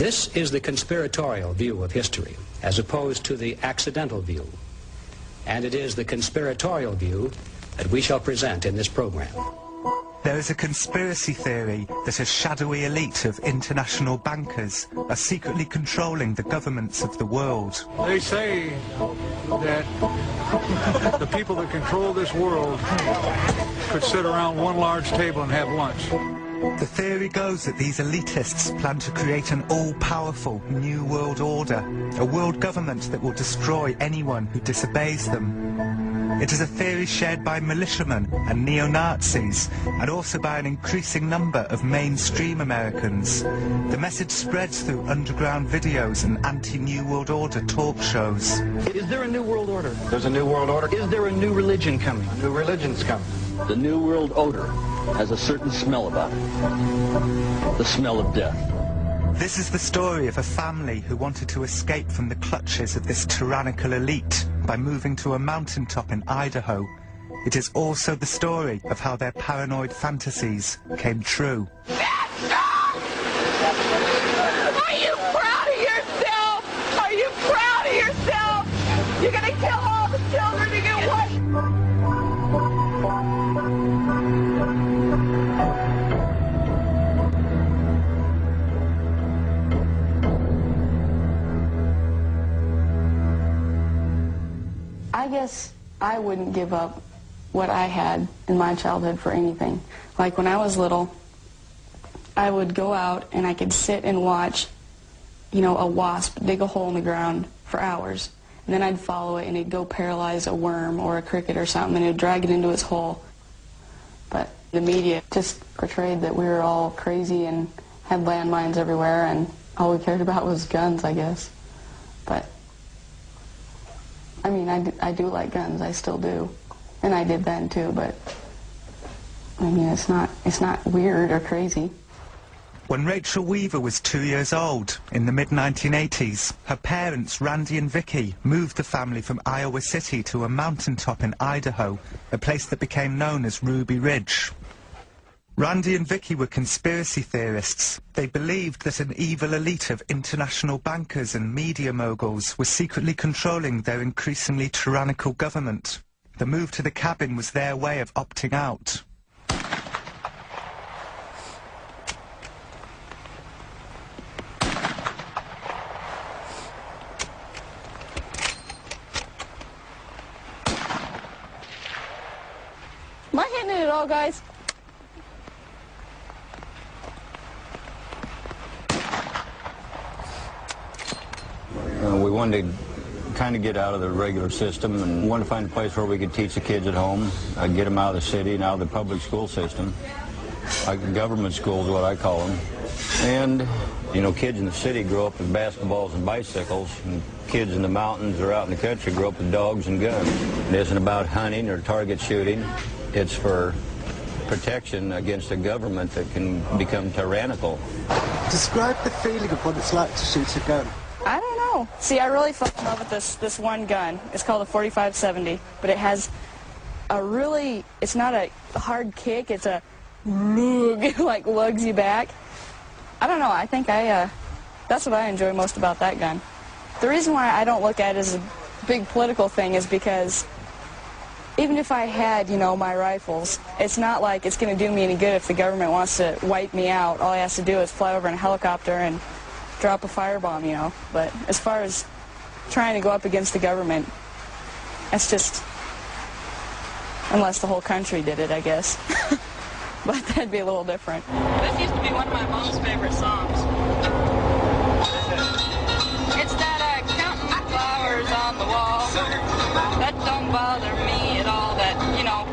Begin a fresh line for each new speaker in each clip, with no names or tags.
This is the conspiratorial view of history, as opposed to the accidental view. And it is the conspiratorial view that we shall present in this program.
There is a conspiracy theory that a shadowy elite of international bankers are secretly controlling the governments of the world.
They say that the people that control this world could sit around one large table and have lunch.
The theory goes that these elitists plan to create an all-powerful new world order, a world government that will destroy anyone who disobeys them. It is a theory shared by militiamen and neo-Nazis, and also by an increasing number of mainstream Americans. The message spreads through underground videos and anti-New World Order talk shows.
Is there a New World Order?
There's a New World Order.
Is there a new religion coming?
A new religion's coming.
The New World Order has a certain smell about it. The smell of death.
This is the story of a family who wanted to escape from the clutches of this tyrannical elite by moving to a mountaintop in Idaho. It is also the story of how their paranoid fantasies came true.
Are you proud of yourself? Are you proud of yourself? You're gonna kill all the children to get what?
I guess I wouldn't give up what I had in my childhood for anything. Like when I was little, I would go out and I could sit and watch, you know, a wasp dig a hole in the ground for hours. And then I'd follow it and it'd go paralyze a worm or a cricket or something and it'd drag it into its hole. But the media just portrayed that we were all crazy and had landmines everywhere and all we cared about was guns, I guess. But I mean, I do like guns, I still do. And I did then too, but I mean, it's not weird or crazy.
When Rachel Weaver was 2 years old, in the mid-1980s, her parents, Randy and Vicky, moved the family from Iowa City to a mountaintop in Idaho, a place that became known as Ruby Ridge. Randy and Vicky were conspiracy theorists. They believed that an evil elite of international bankers and media moguls was secretly controlling their increasingly tyrannical government. The move to the cabin was their way of opting out.
Am I hitting it at all, guys?
We wanted to kind of get out of the regular system and wanted to find a place where we could teach the kids at home, get them out of the city and out of the public school system. Like government school is what I call them. And, you know, kids in the city grow up with basketballs and bicycles, and kids in the mountains or out in the country grow up with dogs and guns. It isn't about hunting or target shooting. It's for protection against a government that can become tyrannical.
Describe the feeling of what it's like to shoot a gun.
I don't know. See, I really fell in love with this one gun. It's called a 45-70, but it has a really, it's not a hard kick, it's a like lugs you back. I don't know, I think that's what I enjoy most about that gun. The reason why I don't look at it as a big political thing is because even if I had, you know, my rifles, it's not like it's going to do me any good if the government wants to wipe me out. All I have to do is fly over in a helicopter and drop a firebomb, you know. But as far as trying to go up against the government, that's just, unless the whole country did it, I guess. But that'd be a little different.
This used to be one of my mom's favorite songs. It's that counting the flowers on the wall. That don't bother me at all, that, you know.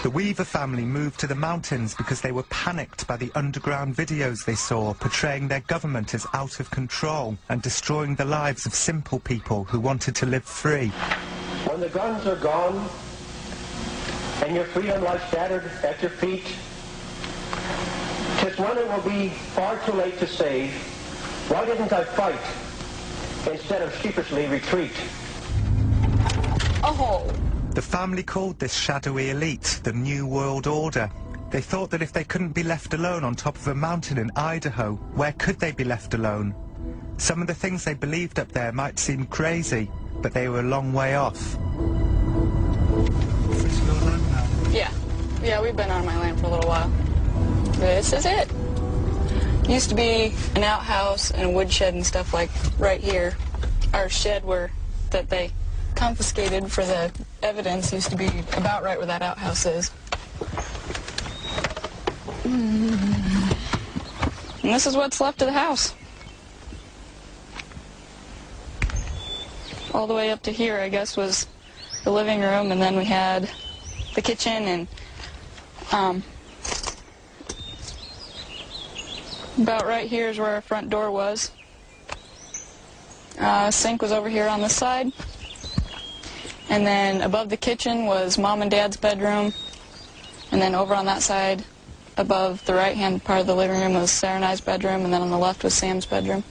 The Weaver family moved to the mountains because they were panicked by the underground videos they saw portraying their government as out of control and destroying the lives of simple people who wanted to live free.
When the guns are gone and your freedom lies shattered at your feet, 'Tis when it will be far too late to save. Why didn't I fight instead of sheepishly retreat?
Oh.
The family called this shadowy elite the New World Order. They thought that if they couldn't be left alone on top of a mountain in Idaho, where could they be left alone? Some of the things they believed up there might seem crazy, but they were a long way off. Is this your land now?
Yeah, we've been on my land for a little while. This is it. Used to be an outhouse and a woodshed and stuff like right here. Our shed that they confiscated for the evidence used to be about right where that outhouse is. And this is what's left of the house. All the way up to here, I guess, was the living room, and then we had the kitchen, and about right here is where our front door was. Sink was over here on this side. And then above the kitchen was Mom and Dad's bedroom. And then over on that side, above the right-hand part of the living room was Sarah and I's bedroom, and then on the left was Sam's bedroom.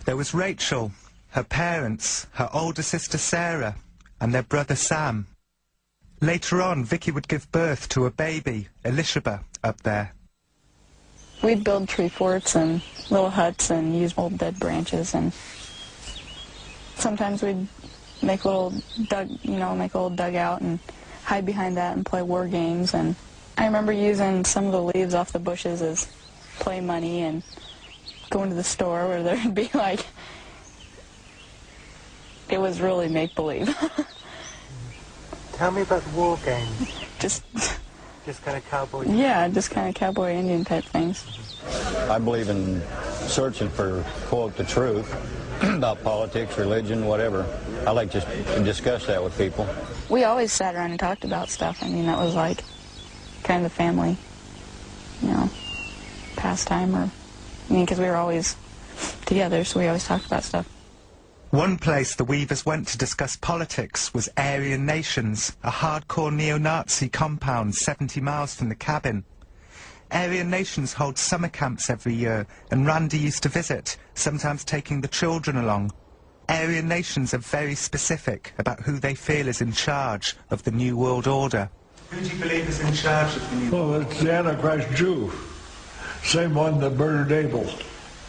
There was Rachel, her parents, her older sister Sarah, and their brother Sam. Later on, Vicky would give birth to a baby, Elishaba, up there.
We'd build tree forts and little huts and use old dead branches, and sometimes we'd make a little dugout and hide behind that and play war games. And I remember using some of the leaves off the bushes as play money and going to the store where there'd be like, it was really make-believe.
Tell me about the war games.
Just
kind of cowboy.
Yeah, just kind of cowboy Indian type things.
I believe in searching for, quote, the truth about politics, religion, whatever. I like to discuss that with people.
We always sat around and talked about stuff. I mean, that was like kind of the family, pastime, because we were always together, so we always talked about stuff.
One place the Weavers went to discuss politics was Aryan Nations, a hardcore neo-Nazi compound 70 miles from the cabin. Aryan Nations holds summer camps every year, and Randy used to visit, sometimes taking the children along. Aryan Nations are very specific about who they feel is in charge of the New World Order. Who do you believe is in charge of the New World Order?
Well, it's the Antichrist Jew. Same one that murdered Abel.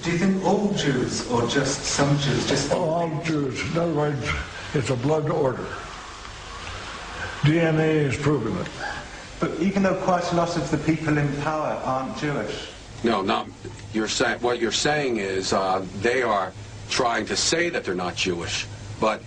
Do you think all Jews, or just some Jews?
All Jews. In other words, it's a blood order. DNA has proven it.
But even though quite a lot of the people in power aren't Jewish.
No, not. What you're saying is they are trying to say that they're not Jewish, but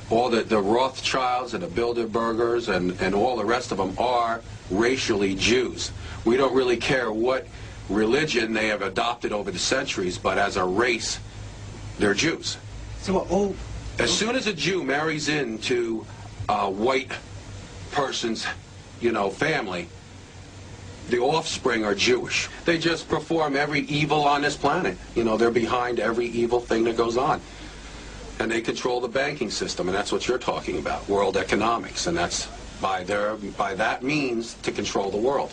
all the Rothschilds and the Bilderbergers and all the rest of them are racially Jews. We don't really care what religion they have adopted over the centuries, but as a race, they're Jews.
So
as soon as a Jew marries into a white person's, family, the offspring are Jewish. They just perform every evil on this planet. They're behind every evil thing that goes on. And they control the banking system, and that's what you're talking about, world economics, and that's by that means to control the world.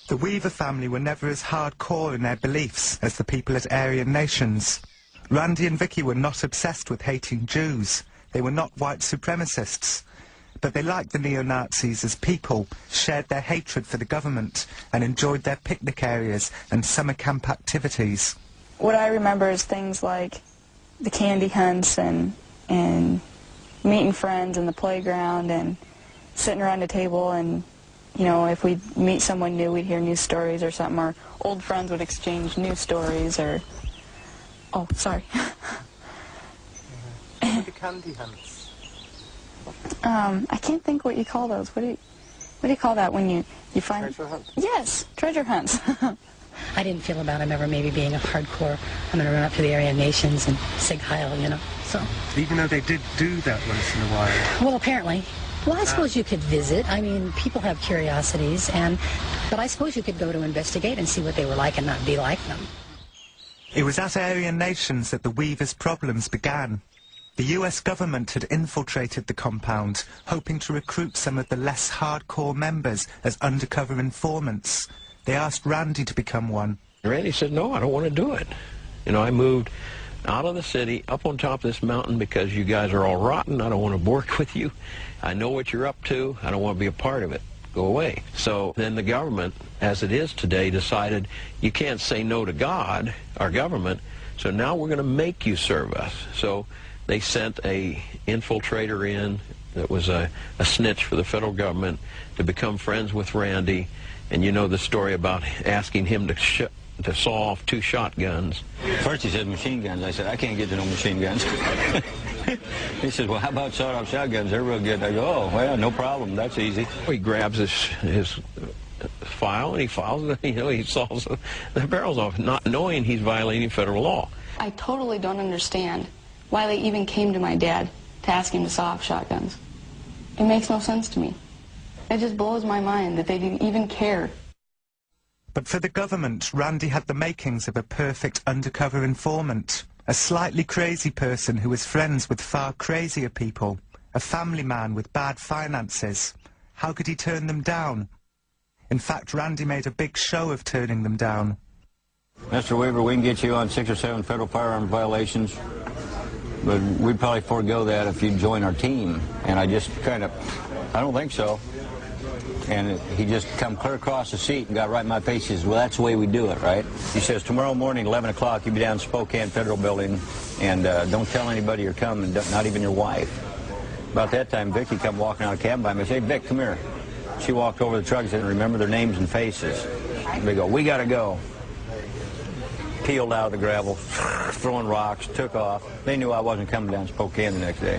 The Weaver family were never as hardcore in their beliefs as the people at Aryan Nations. Randy and Vicky were not obsessed with hating Jews. They were not white supremacists. But they liked the neo-Nazis as people, shared their hatred for the government, and enjoyed their picnic areas and summer camp activities.
What I remember is things like the candy hunts and meeting friends in the playground and sitting around a table, and if we'd meet someone new, we'd hear news stories or something, or old friends would exchange news stories, or... Oh, sorry.
The candy hunts.
I can't think what you call those. What do you call that when you find...
Treasure hunts?
Yes, treasure hunts.
I didn't feel about him ever maybe being a hardcore, I'm going to run up to the Aryan Nations and Sig Heil, so...
Even though they did do that once in a while?
Well, apparently. Well, I suppose you could visit. I mean, people have curiosities, but I suppose you could go to investigate and see what they were like and not be like them.
It was at Aryan Nations that the Weavers' problems began. The US government had infiltrated the compound, hoping to recruit some of the less hardcore members as undercover informants. They asked Randy to become one.
Randy said, no, I don't want to do it. You know, I moved out of the city, up on top of this mountain because you guys are all rotten. I don't want to work with you. I know what you're up to. I don't want to be a part of it. Go away. So then the government, as it is today, decided you can't say no to God, our government, so now we're going to make you serve us. So they sent a infiltrator in that was a snitch for the federal government to become friends with Randy. And you know the story about asking him to saw off 2 shotguns.
First he said machine guns. I said, I can't get to no machine guns. He says, well, how about sawed-off shotguns? They're real good. I go, oh, well, no problem. That's easy.
He grabs his file and he files it. You know, he saws the barrels off, not knowing he's violating federal law.
I totally don't understand why they even came to my dad to ask him to saw off shotguns. It makes no sense to me. It just blows my mind that they didn't even care.
But for the government, Randy had the makings of a perfect undercover informant, a slightly crazy person who was friends with far crazier people, a family man with bad finances. How could he turn them down? In fact, Randy made a big show of turning them down.
Mr. Weaver, we can get you on 6 or 7 federal firearms violations, but we'd probably forego that if you'd join our team. And I just kind of, I don't think so. And he just come clear across the seat and got right in my face. He says, well, that's the way we do it, right? He says, tomorrow morning, 11 o'clock, you'll be down in Spokane Federal Building, and don't tell anybody you're coming, not even your wife. About that time, Vicki come walking out of the cabin by me and said, hey, Vic, come here. She walked over to the truck and said, remember their names and faces. They go, we got to go. Peeled out of the gravel, throwing rocks, took off. They knew I wasn't coming down Spokane the next day.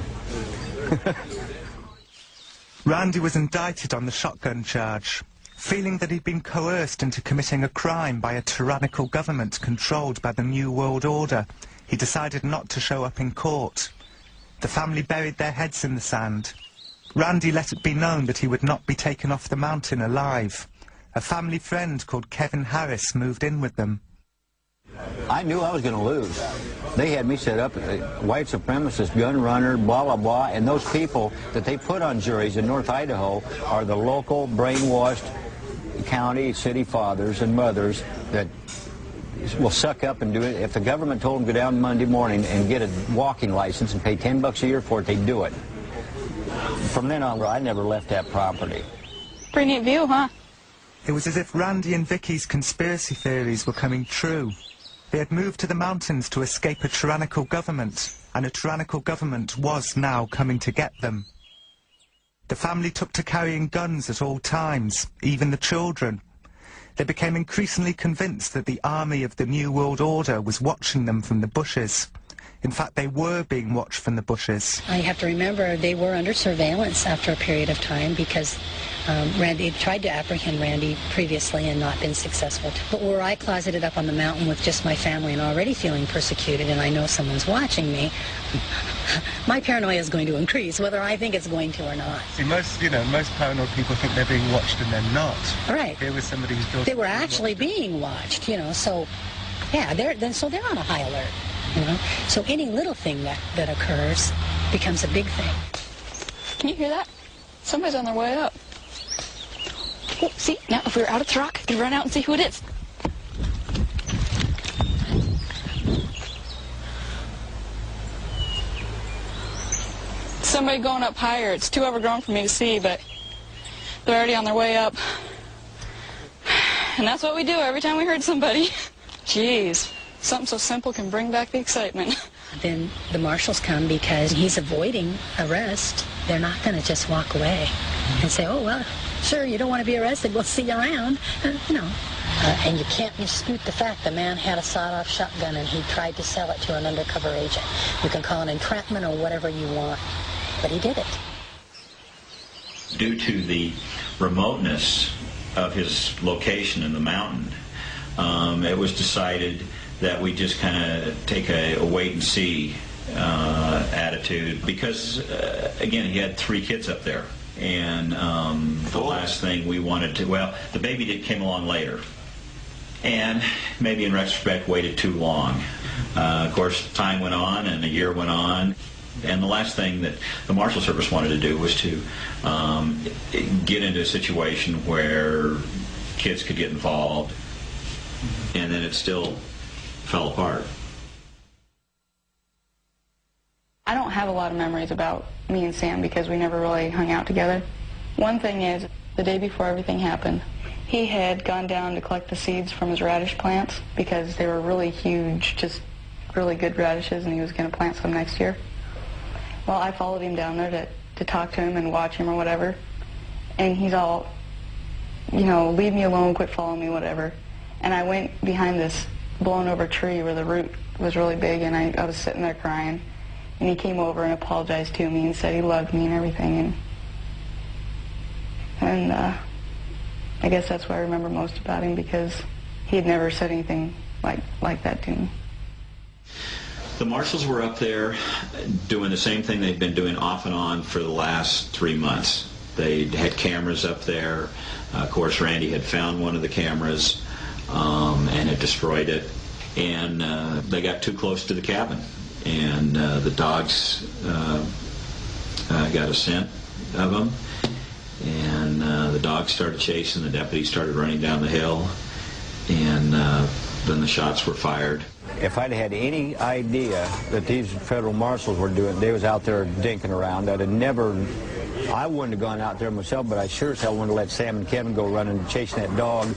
Randy was indicted on the shotgun charge, feeling that he'd been coerced into committing a crime by a tyrannical government controlled by the New World Order. He decided not to show up in court. The family buried their heads in the sand. Randy let it be known that he would not be taken off the mountain alive. A family friend called Kevin Harris moved in with them.
I knew I was going to lose. They had me set up as a white supremacist, gun runner, blah, blah, blah, and those people that they put on juries in North Idaho are the local brainwashed county, city fathers and mothers that will suck up and do it. If the government told them to go down Monday morning and get a walking license and pay $10 a year for it, they'd do it. From then on, I never left that property.
Pretty neat view, huh?
It was as if Randy and Vicky's conspiracy theories were coming true. They had moved to the mountains to escape a tyrannical government, and a tyrannical government was now coming to get them. The family took to carrying guns at all times, even the children. They became increasingly convinced that the army of the New World Order was watching them from the bushes. In fact, they were being watched from the bushes.
I have to remember they were under surveillance after a period of time because Randy tried to apprehend Randy previously and not been successful. But were I closeted up on the mountain with just my family and already feeling persecuted and I know someone's watching me, my paranoia is going to increase, whether I think it's going to or not.
See, most paranoid people think they're being watched and they're not.
Right.
Here was somebody who's built.
They were actually being watched, so yeah, they're on a high alert. So any little thing that occurs becomes a big thing.
Can you hear that? Somebody's on their way up. Oh, see, now if we were out of the rock, I could run out and see who it is. Somebody going up higher. It's too overgrown for me to see, but they're already on their way up. And that's what we do every time we hurt somebody. Jeez. Something so simple can bring back the excitement.
Then the marshals come because he's avoiding arrest. They're not going to just walk away and say, oh, well, sure, you don't want to be arrested. We'll see you around. And you can't dispute the fact the man had a sawed-off shotgun and he tried to sell it to an undercover agent. You can call it entrapment or whatever you want, but he did it.
Due to the remoteness of his location in the mountain, it was decided that we just kind of take a wait-and-see attitude because, again, he had 3 kids up there. And the last thing we wanted to, well, the baby came along later. And maybe in retrospect waited too long. Of course, time went on and a year went on. And the last thing that the Marshal Service wanted to do was to get into a situation where kids could get involved, and then it still fell apart.
I don't have a lot of memories about me and Sam because we never really hung out together. One thing is, the day before everything happened, he had gone down to collect the seeds from his radish plants because they were really huge, just really good radishes, and he was going to plant some next year. Well, I followed him down there to talk to him and watch him or whatever, and he's all, you know, leave me alone, quit following me, whatever. And I went behind this blown over tree where the root was really big, and I was sitting there crying. And he came over and apologized to me and said he loved me and everything. And I guess that's what I remember most about him, because he had never said anything like that to me.
The marshals were up there doing the same thing they've been doing off and on for the last 3 months. They had cameras up there. Of course, Randy had found one of the cameras and had destroyed it. And they got too close to the cabin. And the dogs got a scent of them, and the dogs started chasing. The deputy started running down the hill, and then the shots were fired.
If I'd had any idea that these federal marshals were doing, they was out there dinking around, I'd have never, I wouldn't have gone out there myself, but I sure as hell wouldn't have let Sam and Kevin go running chasing that dog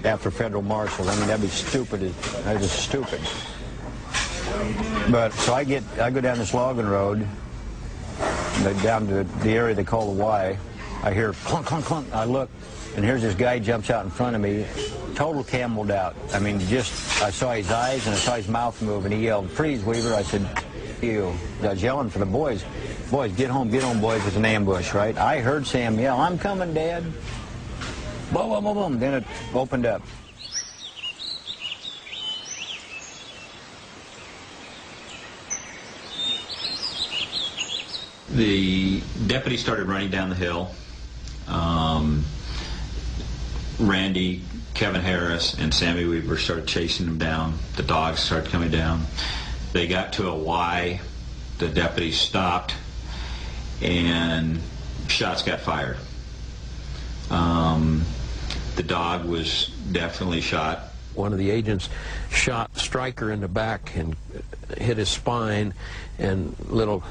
after federal marshals. I mean, that'd be stupid. That's just stupid. But so I go down this logging road, down to the area they call the Y. I hear clunk, clunk, clunk. I look, and here's this guy jumps out in front of me, total cameled out. I mean, just, I saw his eyes and I saw his mouth move, and he yelled, "Freeze, Weaver." I said, "You." I was yelling for the boys. "Boys, get home, boys. It's an ambush," right? I heard Sam yell, "I'm coming, Dad." Boom, boom, boom, boom. Then it opened up.
The deputy started running down the hill. Randy, Kevin Harris, and Sammy Weaver started chasing them down. The dogs started coming down. They got to a Y. The deputy stopped, and shots got fired. The dog was definitely shot.
One of the agents shot Stryker in the back and hit his spine, and little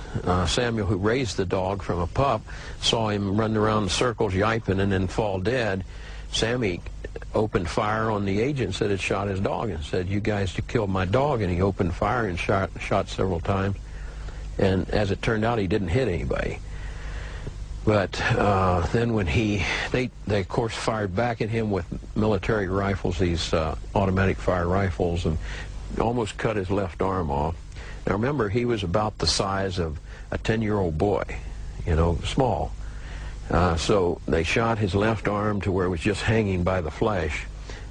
Samuel, who raised the dog from a pup, saw him running around in circles yiping and then fall dead. Sammy opened fire on the agents that had shot his dog and said, "You guys killed my dog," and he opened fire and shot several times. And as it turned out, he didn't hit anybody. But then when they of course fired back at him with military rifles, these automatic fire rifles, and almost cut his left arm off. Now remember, he was about the size of a 10-year-old boy, you know, small. So they shot his left arm to where it was just hanging by the flesh,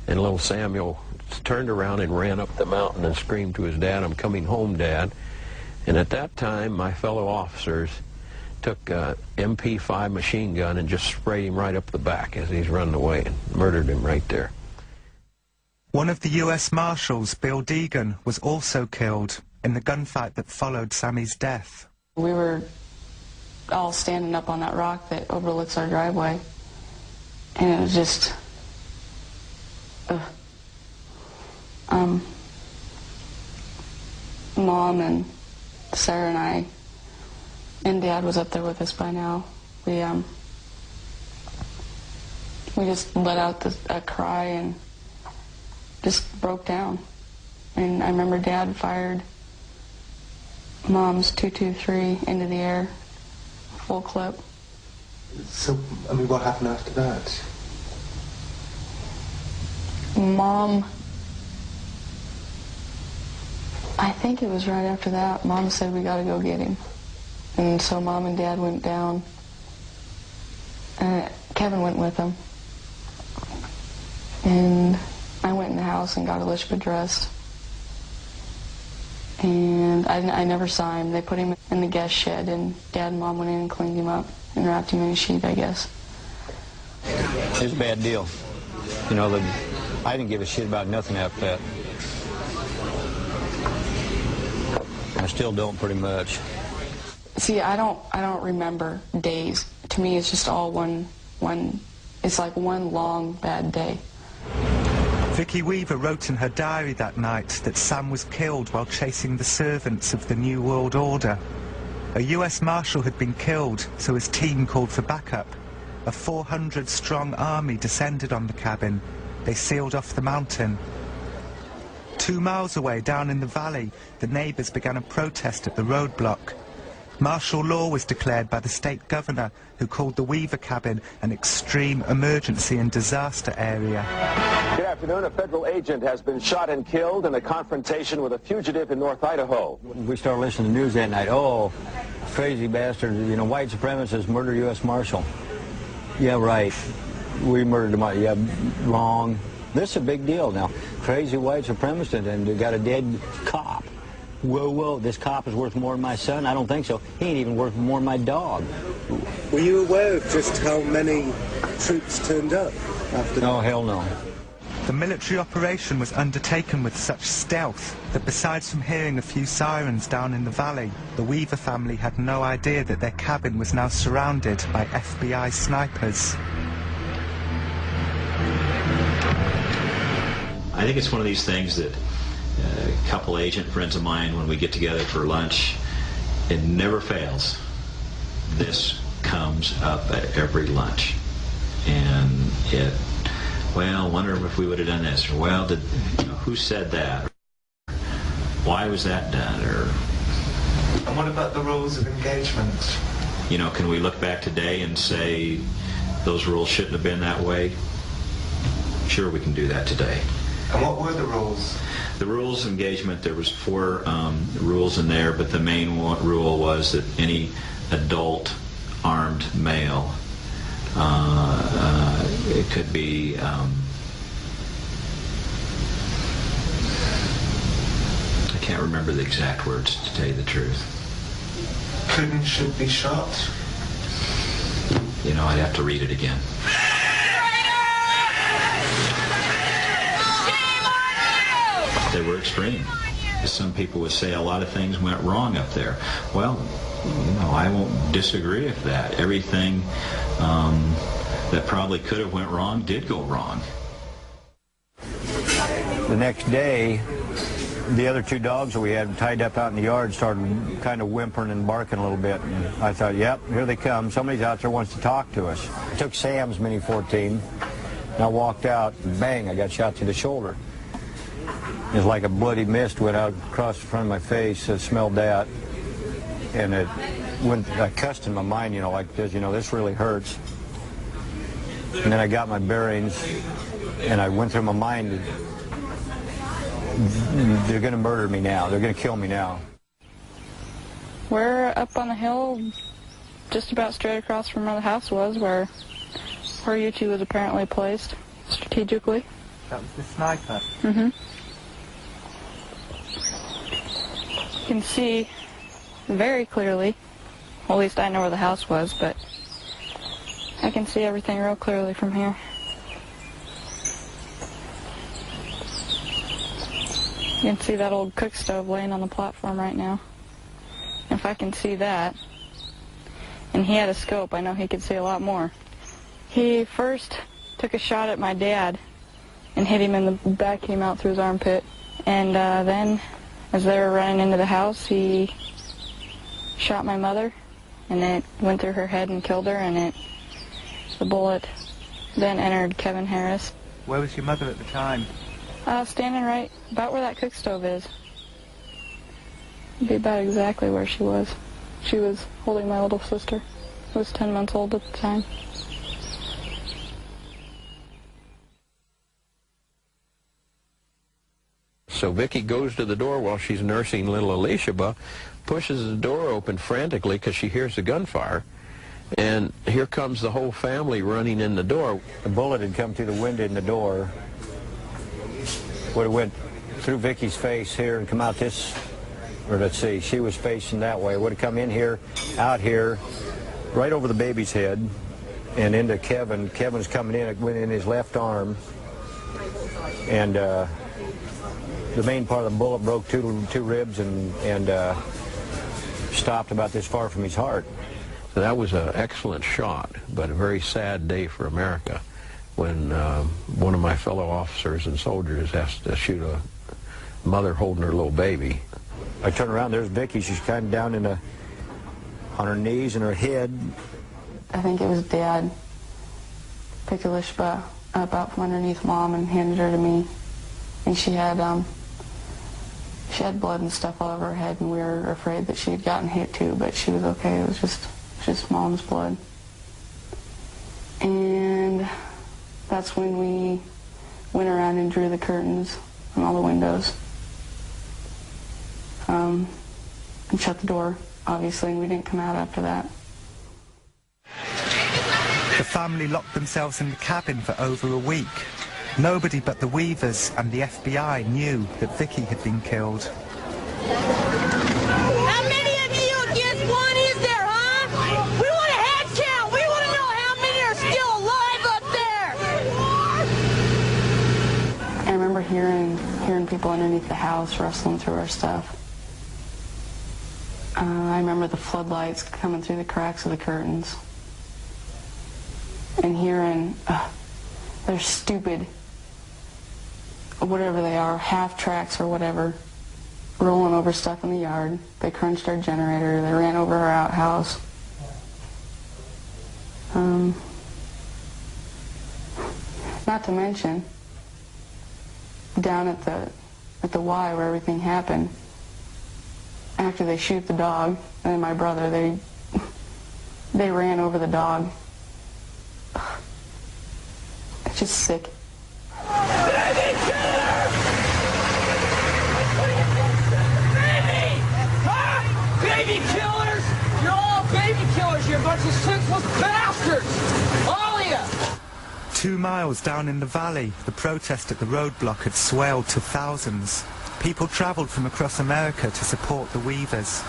and little Samuel turned around and ran up the mountain and screamed to his dad, "I'm coming home, Dad." And at that time, my fellow officers took a MP5 machine gun and just sprayed him right up the back as he's running away and murdered him right there.
One of the U.S. Marshals, Bill Deegan, was also killed in the gunfight that followed Sammy's death.
We were all standing up on that rock that overlooks our driveway, and it was just, Mom and Sarah and I, and Dad was up there with us by now. We just let out a cry and just broke down. And I remember Dad fired Mom's .223 into the air, full clip.
So, I mean, what happened after that?
Mom, I think it was right after that, Mom said, "We gotta go get him." And so Mom and Dad went down, and Kevin went with them. And I went in the house and got Elizabeth dressed. And I never saw him. They put him in the guest shed, and Dad and Mom went in and cleaned him up and wrapped him in a sheet, I guess.
It's a bad deal. You know, I didn't give a shit about nothing after that. I still don't, pretty much.
See, I don't remember days. To me, it's just all one. It's like one long bad day.
Vicky Weaver wrote in her diary that night that Sam was killed while chasing the servants of the New World Order. A US Marshal had been killed, so his team called for backup. A 400-strong army descended on the cabin. They sealed off the mountain. 2 miles away, down in the valley, the neighbours began a protest at the roadblock. Martial law was declared by the state governor, who called the Weaver cabin an extreme emergency and disaster area.
Good afternoon. A federal agent has been shot and killed in a confrontation with a fugitive in North Idaho.
We started listening to the news that night. Oh, crazy bastard, you know, white supremacists murder U.S. Marshal. Yeah, right. We murdered him. Yeah, wrong. This is a big deal now. Crazy white supremacist, and they got a dead cop. Whoa, whoa, this cop is worth more than my son? I don't think so. He ain't even worth more than my dog.
Were you aware of just how many troops turned up after that?
No, hell no.
The military operation was undertaken with such stealth that besides from hearing a few sirens down in the valley, the Weaver family had no idea that their cabin was now surrounded by FBI snipers.
I think it's one of these things that a couple agent friends of mine, when we get together for lunch, it never fails. This comes up at every lunch. And it, well, wonder if we would have done this, or well, who said that? Or, why was that done? Or,
and what about the rules of engagement?
You know, can we look back today and say those rules shouldn't have been that way? Sure, we can do that today.
And what were the rules?
The rules of engagement, there was 4 rules in there, but the main rule was that any adult armed male, it could be I can't remember the exact words, to tell you the truth.
Could and should be shot?
You know, I'd have to read it again. They were extreme. Some people would say a lot of things went wrong up there. Well, you know, I won't disagree with that. Everything that probably could have went wrong did go wrong.
The next day, the other 2 dogs that we had tied up out in the yard started kind of whimpering and barking a little bit. And I thought, yep, here they come. Somebody's out there wants to talk to us. I took Sam's Mini 14, and I walked out, and bang, I got shot through the shoulder. It was like a bloody mist went out across the front of my face. I smelled that, and it went. I cussed in my mind, you know, like this. You know, this really hurts. And then I got my bearings, and I went through my mind. They're going to murder me now. They're going to kill me now.
We're up on the hill, just about straight across from where the house was, where U-2 was apparently placed strategically.
That was the sniper.
Mm-hmm. You can see very clearly, well, at least I know where the house was, but I can see everything real clearly from here. You can see that old cook stove laying on the platform right now. If I can see that, and he had a scope, I know he could see a lot more. He first took a shot at my dad and hit him in the back, came out through his armpit. And then, as they were running into the house, he shot my mother, and it went through her head and killed her, and the bullet then entered Kevin Harris.
Where was your mother at the time?
Standing right about where that cook stove is. It'd be about exactly where she was. She was holding my little sister, who was 10 months old at the time.
So Vicky goes to the door while she's nursing little Alicia, pushes the door open frantically because she hears the gunfire, and here comes the whole family running in the door.
The bullet had come through the window in the door, would have went through Vicky's face here and come out this, or let's see, she was facing that way, would have come in here, out here, right over the baby's head, and into Kevin. Kevin's coming in, it went in his left arm, and the main part of the bullet broke two ribs and stopped about this far from his heart.
So that was an excellent shot, but a very sad day for America. when one of my fellow officers and soldiers has to shoot a mother holding her little baby.
I turn around, there's Vicky. She's kind of down on her knees and her head.
I think it was Dad picked Elishba up out from underneath Mom and handed her to me. And she had blood and stuff all over her head, and we were afraid that she had gotten hit too, but she was okay. It was just Mom's blood. And that's when we went around and drew the curtains on all the windows. And shut the door, obviously, and we didn't come out after that.
The family locked themselves in the cabin for over a week. Nobody but the Weavers and the FBI knew that Vicky had been killed.
How many of you against one is there, huh? We want a head count. We want to know how many are still alive up there.
I remember hearing people underneath the house rustling through our stuff. I remember the floodlights coming through the cracks of the curtains. And hearing their stupid, whatever they are, half tracks or whatever, rolling over stuff in the yard. They crunched our generator. They ran over our outhouse. Not to mention, down at the Y where everything happened, after they shoot the dog, and my brother, they ran over the dog. It's just sick.
Baby killers! Baby! Huh? Baby killers! You're all baby killers, you bunch of senseless bastards! All of you!
2 miles down in the valley, the protest at the roadblock had swelled to thousands. People travelled from across America to support the Weavers.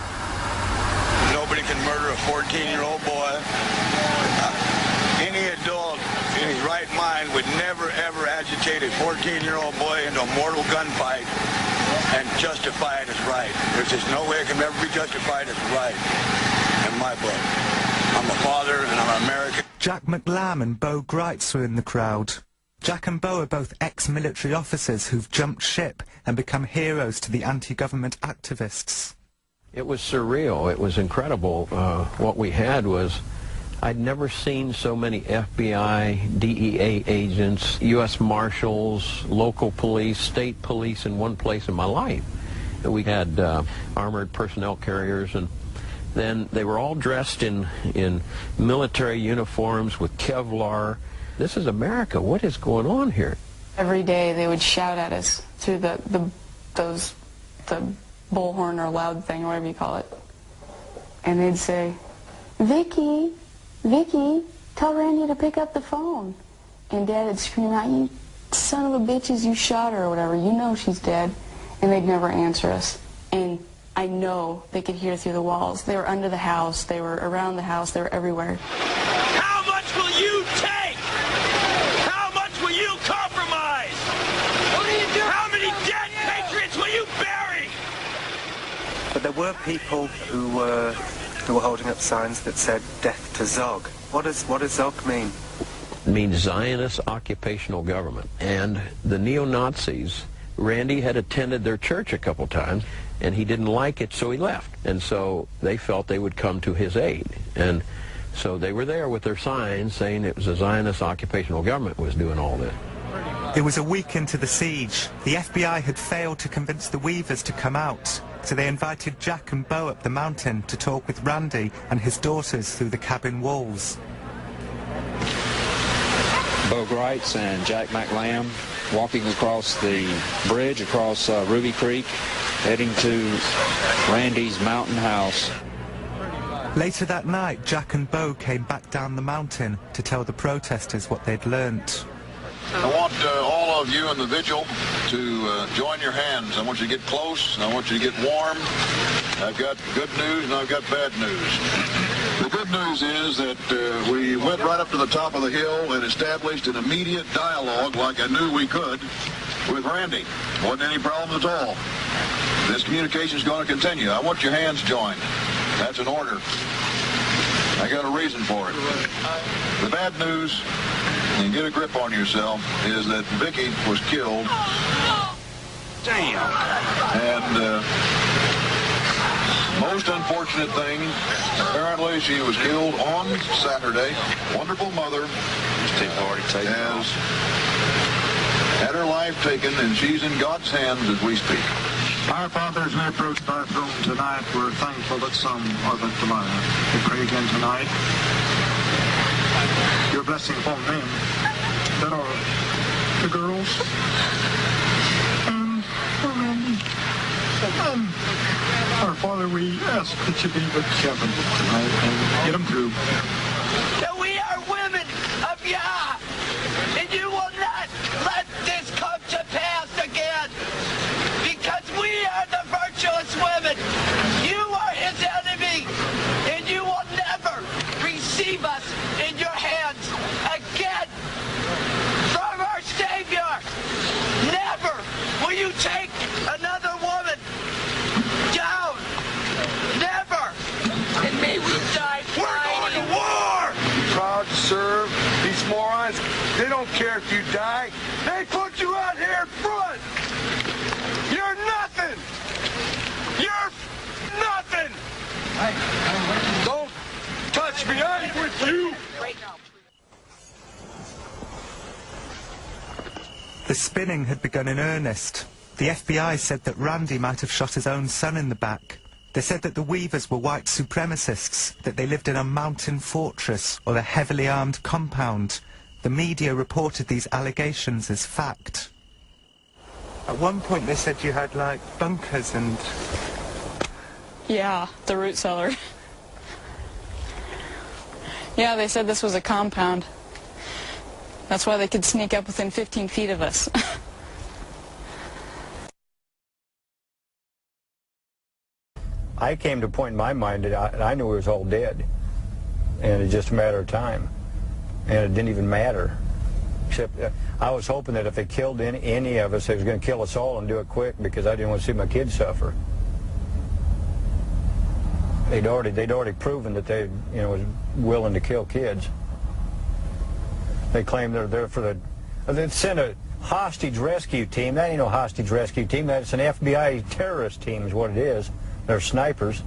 Nobody can murder a 14-year-old boy. Any adult in his right mind would never, ever agitate a 14-year-old boy into a mortal gunfight and justify it as right. There's just no way it can ever be justified as right in my book. I'm a father and I'm an American.
Jack McLam and Bo Greitz were in the crowd. Jack and Bo are both ex-military officers who've jumped ship and become heroes to the anti-government activists.
It was surreal. It was incredible. What we had was, I'd never seen so many FBI, DEA agents, U.S. Marshals, local police, state police in one place in my life. We had armored personnel carriers, and then they were all dressed in military uniforms with Kevlar. This is America. What is going on here?
Every day they would shout at us through the bullhorn or loud thing or whatever you call it. And they'd say, Vicky, tell Randy to pick up the phone. And Dad would scream out, you son of a bitches, you shot her or whatever. You know she's dead. And they'd never answer us. And I know they could hear through the walls. They were under the house. They were around the house. They were everywhere.
How much will you take? How much will you compromise? What are you doing? How many dead patriots will you bury?
But there were people who were holding up signs that said "Death to Zog." What does Zog mean?
It means Zionist occupational government. And the neo-Nazis, Randy had attended their church a couple times, and he didn't like it, so he left. And so they felt they would come to his aid. And so they were there with their signs saying it was the Zionist occupational government was doing all this.
It was a week into the siege. The FBI had failed to convince the Weavers to come out, so they invited Jack and Bo up the mountain to talk with Randy and his daughters through the cabin walls.
Bo Greitz and Jack McLam walking across the bridge across Ruby Creek, heading to Randy's mountain house.
Later that night, Jack and Bo came back down the mountain to tell the protesters what they'd learnt.
I want all of you in the vigil to join your hands. I want you to get close, and I want you to get warm. I've got good news and I've got bad news. The good news is that we went right up to the top of the hill and established an immediate dialogue like I knew we could with Randy. Wasn't any problem at all. This communication is going to continue. I want your hands joined. That's an order. I got a reason for it. The bad news and get a grip on yourself is that Vicky was killed.
Damn.
And most unfortunate thing, apparently she was killed on Saturday. Wonderful mother has had her life taken, and she's in God's hands as we speak.
Our Father, as we approach thy throne tonight, we're thankful that some are left alive. We pray again tonight, your blessing upon them that are the girls and Randy. And our Father, we ask that you be with Kevin tonight and get them through.
That we are women of Yah, and you will not let this come to pass again, because we are the virtuous women. You are his enemy, and you will never receive us in your hands again from our Savior. Never will you take another woman down. Never. And may we die fighting. We're going to war!
Proud to serve. These morons, they don't care if you die. They put you out here in front. You're nothing. You're nothing. Don't touch me. I'm with you.
The spinning had begun in earnest. The FBI said that Randy might have shot his own son in the back. They said that the Weavers were white supremacists, that they lived in a mountain fortress or a heavily armed compound. The media reported these allegations as fact. At one point they said you had, like, bunkers and...
Yeah, the root cellar. Yeah, they said this was a compound. That's why they could sneak up within 15 feet of us.
I came to a point in my mind that I knew we was all dead, and it's just a matter of time, and it didn't even matter. Except I was hoping that if they killed any of us, they was going to kill us all and do it quick, because I didn't want to see my kids suffer. They'd already proven that they, was willing to kill kids. They claim they're there for the. They sent a hostage rescue team. That ain't no hostage rescue team. That's an FBI terrorist team, is what it is. They're snipers.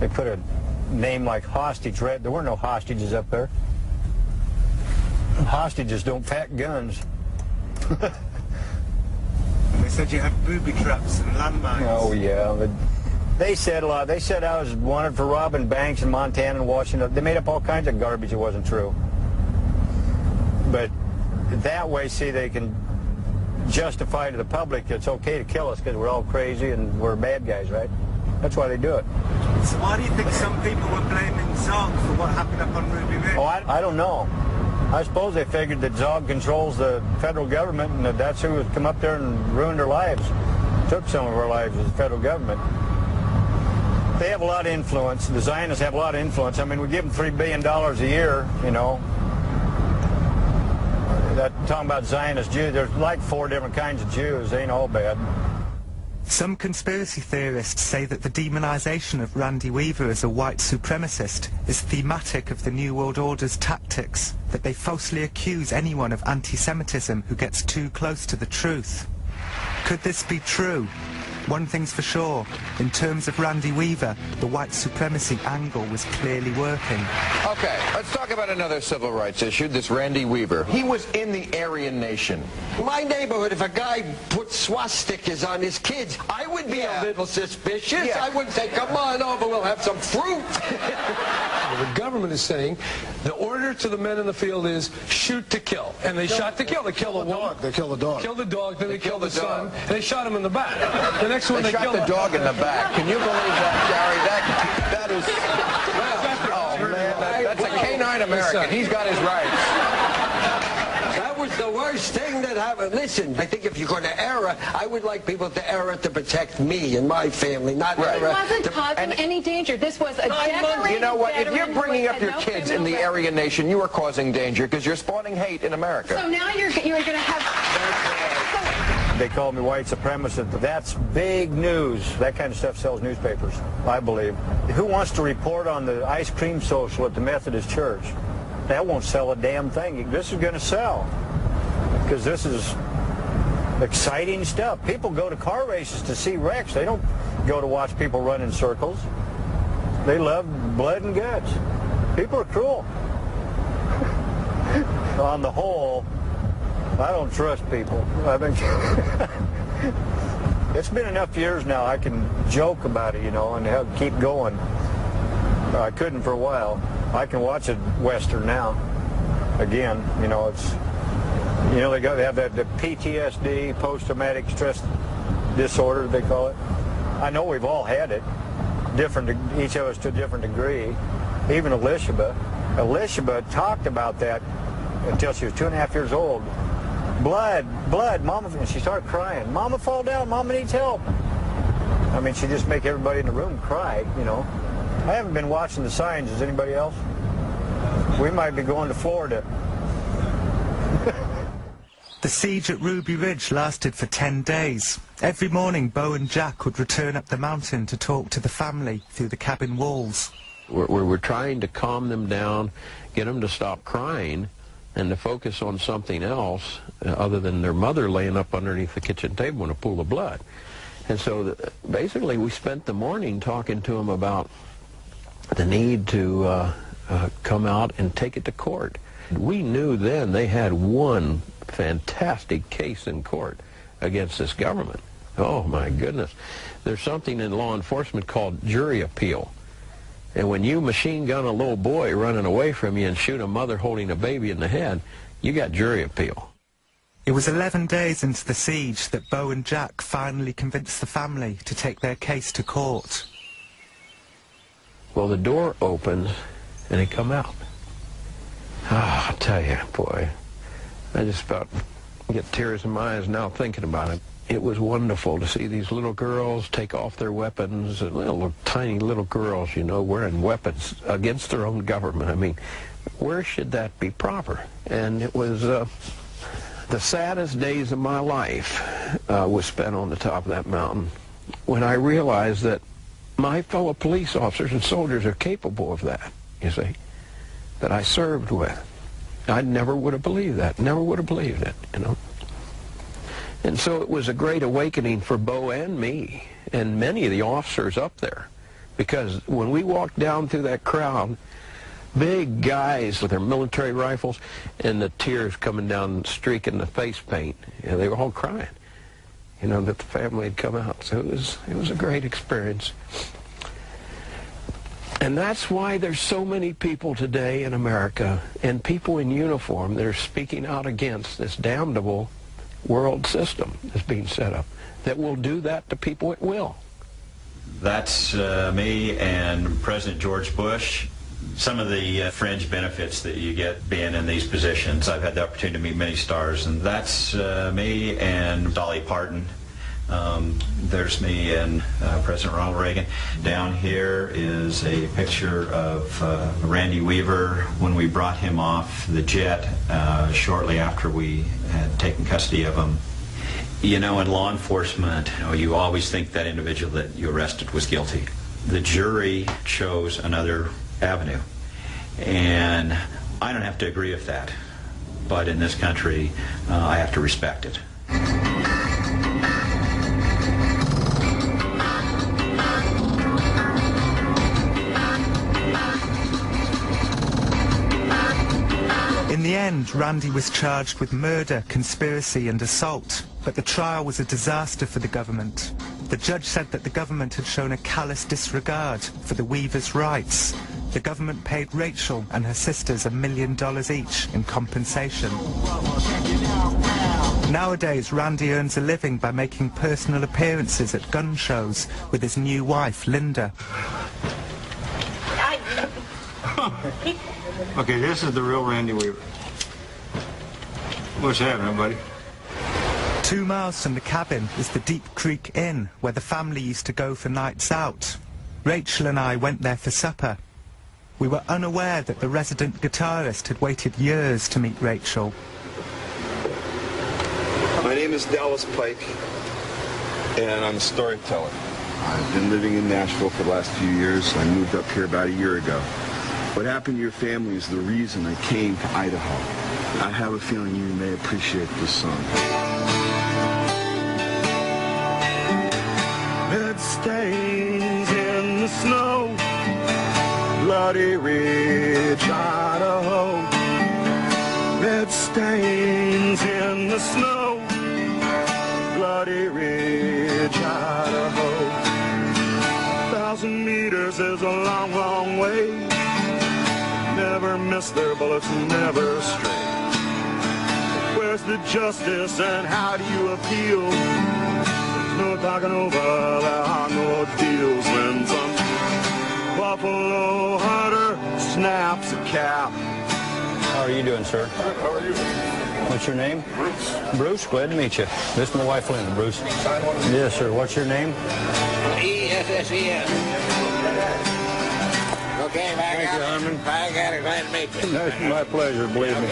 They put a name like hostage. There weren't no hostages up there. Hostages don't pack guns.
They said you had booby traps and landmines.
Oh yeah, but they said a lot. They said I was wanted for robbing banks in Montana and Washington. They made up all kinds of garbage that wasn't true. But that way, see, they can justify to the public it's okay to kill us because we're all crazy and we're bad guys, right? That's why they do it.
So why do you think some people were blaming Zog for what happened up on Ruby Ridge?
Oh, I don't know. I suppose they figured that Zog controls the federal government and that that's who would come up there and ruined their lives. Took some of our lives as the federal government. They have a lot of influence. The Zionists have a lot of influence. I mean, we give them $3 billion a year, That talking about Zionist Jews, there's like 4 different kinds of Jews. They ain't all bad.
Some conspiracy theorists say that the demonization of Randy Weaver as a white supremacist is thematic of the New World Order's tactics, that they falsely accuse anyone of anti-Semitism who gets too close to the truth. Could this be true? One thing's for sure, in terms of Randy Weaver, the white supremacy angle was clearly working.
Okay, let's talk about another civil rights issue, this Randy Weaver. He was in the Aryan Nation.
My neighborhood, if a guy put swastikas on his kids, I would be a little suspicious. I wouldn't say, come on over, we'll have some fruit.
The government is saying the order to the men in the field is shoot to kill. And they shot to kill. They killed a woman.
They killed the dog.
Killed the dog, then they killed the son, and they shot him in the back. The next one
they shot the dog in the back. Can you believe that, Gary? That is... Oh, man, that's a canine American. He's got his rights.
That was the worst thing that happened. Listen, I think if you're going to err, I would like people to err to protect me and my family, not err.
It wasn't causing any danger. This was a decorated
You know what? If you're
veteran
bringing
who
up your
had no
kids in
criminal
the
record.
Aryan Nation, you are causing danger because you're spawning hate in America.
So now you're going to have...
They call me white supremacist. That's big news. That kind of stuff sells newspapers, I believe. Who wants to report on the ice cream social at the Methodist Church?
that won't sell a damn thing. This is going to sell because this is exciting stuff. People go to car races to see wrecks. They don't go to watch people run in circles. They love blood and guts. People are cruel. On the whole, I don't trust people. I think it's been enough years now I can joke about it, you know, and keep going. I couldn't for a while. I can watch a Western now. Again, you know, it's, you know, they have that the PTSD, post-traumatic stress disorder, they call it. I know we've all had it, each of us to a different degree. Even Elishaba talked about that until she was 2.5 years old. Blood, Mama, and she started crying. Mama, fall down, Mama needs help. I mean, she just make everybody in the room cry, you know. I haven't been watching the signs. Is anybody else? We might be going to Florida.
The siege at Ruby Ridge lasted for 10 days. Every morning, Bo and Jack would return up the mountain to talk to the family through the cabin walls.
We're trying to calm them down, get them to stop crying, and to focus on something else other than their mother laying up underneath the kitchen table in a pool of blood. And so basically we spent the morning talking to them about the need to come out and take it to court. We knew then they had one fantastic case in court against this government. Oh my goodness. There's something in law enforcement called jury appeal. And when you machine gun a little boy running away from you and shoot a mother holding a baby in the head, you got jury appeal.
It was 11 days into the siege that Bo and Jack finally convinced the family to take their case to court.
Well, the door opens and they come out. Ah, I tell you, boy, I just about get tears in my eyes now thinking about it. It was wonderful to see these little girls take off their weapons, little tiny little girls, you know, wearing weapons against their own government. I mean, where should that be proper? And it was the saddest days of my life was spent on the top of that mountain when I realized that my fellow police officers and soldiers are capable of that, you see, that I served with. I never would have believed that, never would have believed it, you know. And so it was a great awakening for Bo and me and many of the officers up there, because when we walked down through that crowd, big guys with their military rifles and the tears coming down, streaking the face paint, you know, they were all crying, you know, that the family had come out. So it was a great experience. And that's why there's so many people today in America and people in uniform that are speaking out against this damnable world system that's being set up, that will do that to people at will.
That's me and President George Bush. Some of the fringe benefits that you get being in these positions. I've had the opportunity to meet many stars, and that's me and Dolly Parton. There's me and President Ronald Reagan. Down here is a picture of Randy Weaver when we brought him off the jet shortly after we had taken custody of him. You know, in law enforcement, you know, you always think that individual that you arrested was guilty. The jury chose another avenue, and I don't have to agree with that, but in this country I have to respect it.
In the end, Randy was charged with murder, conspiracy and assault, but the trial was a disaster for the government. The judge said that the government had shown a callous disregard for the Weavers' rights. The government paid Rachel and her sisters $1 million each in compensation. Nowadays, Randy earns a living by making personal appearances at gun shows with his new wife, Linda.
Okay, this is the real Randy Weaver. What's happening, buddy?
2 miles from the cabin is the Deep Creek Inn, where the family used to go for nights out. Rachel and I went there for supper. We were unaware that the resident guitarist had waited years to meet Rachel.
My name is Dallas Pike, and I'm a storyteller. I've been living in Nashville for the last few years. I moved up here about a year ago.
What happened to your family is the reason I came to Idaho. I have a feeling you may appreciate this song. Red stains in the snow, Bloody Ridge, Idaho. Red stains in the snow, Bloody Ridge, Idaho. 1,000 meters is a long, long way. Never miss their bullets, never stray. Where's the justice and how do you appeal? There's no talking over, there are no deals. When some buffalo hunter snaps a cap.
How are you doing, sir?
Good, how are you?
What's your name?
Bruce.
Bruce, glad to meet you. This is my wife, Linda. Bruce. Yes, sir. What's your name?
E-S-S-E-N. Okay,
Thank you, Harmon.
I got it. Glad to meet you.
That's my pleasure, believe me.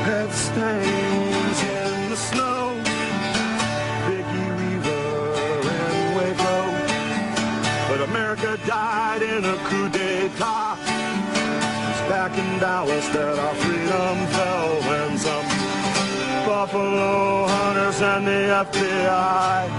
Red stains in the snow, Vicky Weaver in Waco. But America died in a coup d'etat. It's back in Dallas that our freedom fell when some buffalo hunters and the FBI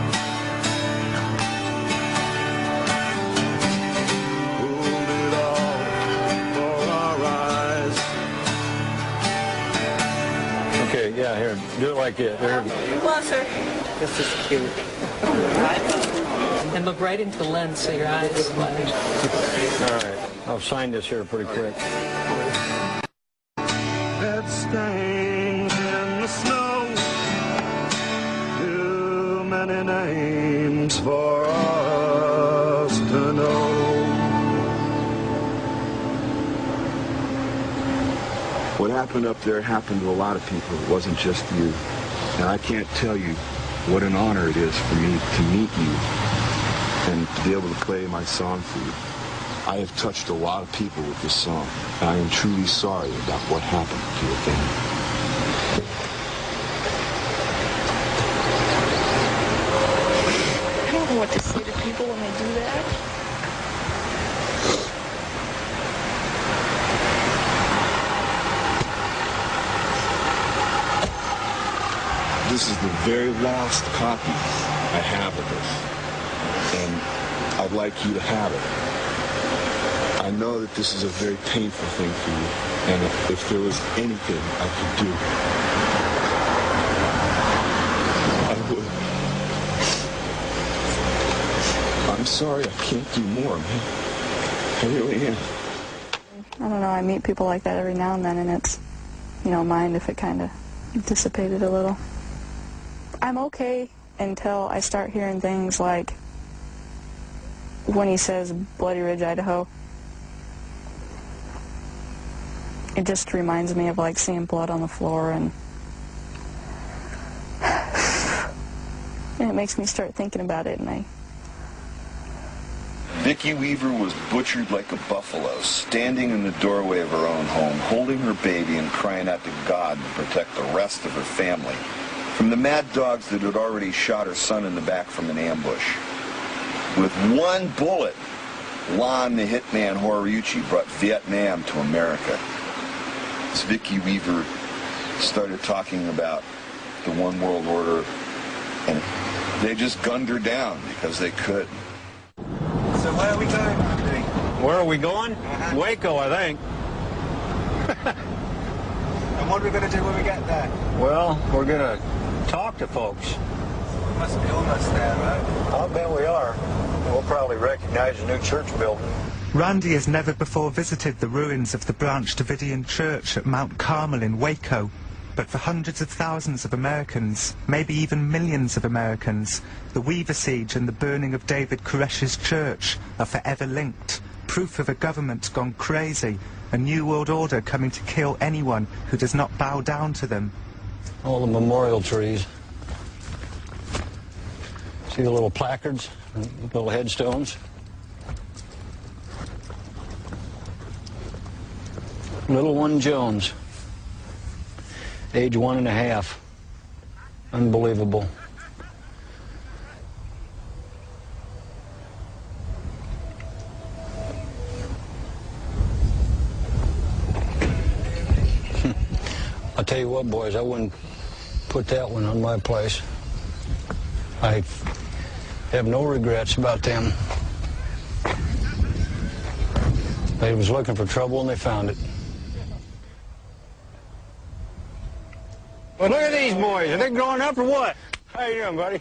Okay, yeah, here, do it like it. Here.
Closer.
This is cute. And look right into the lens so your eyes flash.
All right, I'll sign this here pretty quick.
Red stains in the snow, too many names for us to know. What happened up there happened to a lot of people. It wasn't just you. And I can't tell you what an honor it is for me to meet you and to be able to play my song for you. I have touched a lot of people with this song, and I am truly sorry about what happened to your family.
I don't know what to say to people when they do that.
This is the very last copy I have of this, and I'd like you to have it. I know that this is a very painful thing for you, and if there was anything I could do, I would. I'm sorry I can't do more, man. I really am.
I don't know, I meet people like that every now and then, and it's, you know, mind if it kind of dissipated a little. I'm okay until I start hearing things like when he says Bloody Ridge, Idaho. It just reminds me of like seeing blood on the floor, and it makes me start thinking about it, and I...
Vicky Weaver was butchered like a buffalo, standing in the doorway of her own home, holding her baby and crying out to God to protect the rest of her family from the mad dogs that had already shot her son in the back from an ambush. With one bullet, Lon the Hitman Horiuchi brought Vietnam to America. As Vicky Weaver started talking about the One World Order, and they just gunned her down because they could.
So where are we going, Andy?
Where are we going? Waco, I think.
And what are we going to do when we get there?
Well, we're going to talk to folks.
We must be almost there, right?
I'll bet we are. We'll probably recognize a new church building.
Randy has never before visited the ruins of the Branch Davidian Church at Mount Carmel in Waco. But for hundreds of thousands of Americans, maybe even millions of Americans, the Weaver Siege and the burning of David Koresh's church are forever linked. Proof of a government gone crazy, a new world order coming to kill anyone who does not bow down to them.
All the memorial trees. See the little placards, little headstones? Little one Jones, age 1.5. Unbelievable. I'll tell you what, boys, I wouldn't put that one on my place. I have no regrets about them. They was looking for trouble and they found it.
Well, look at these boys. Are they growing up or what? How you doing, buddy?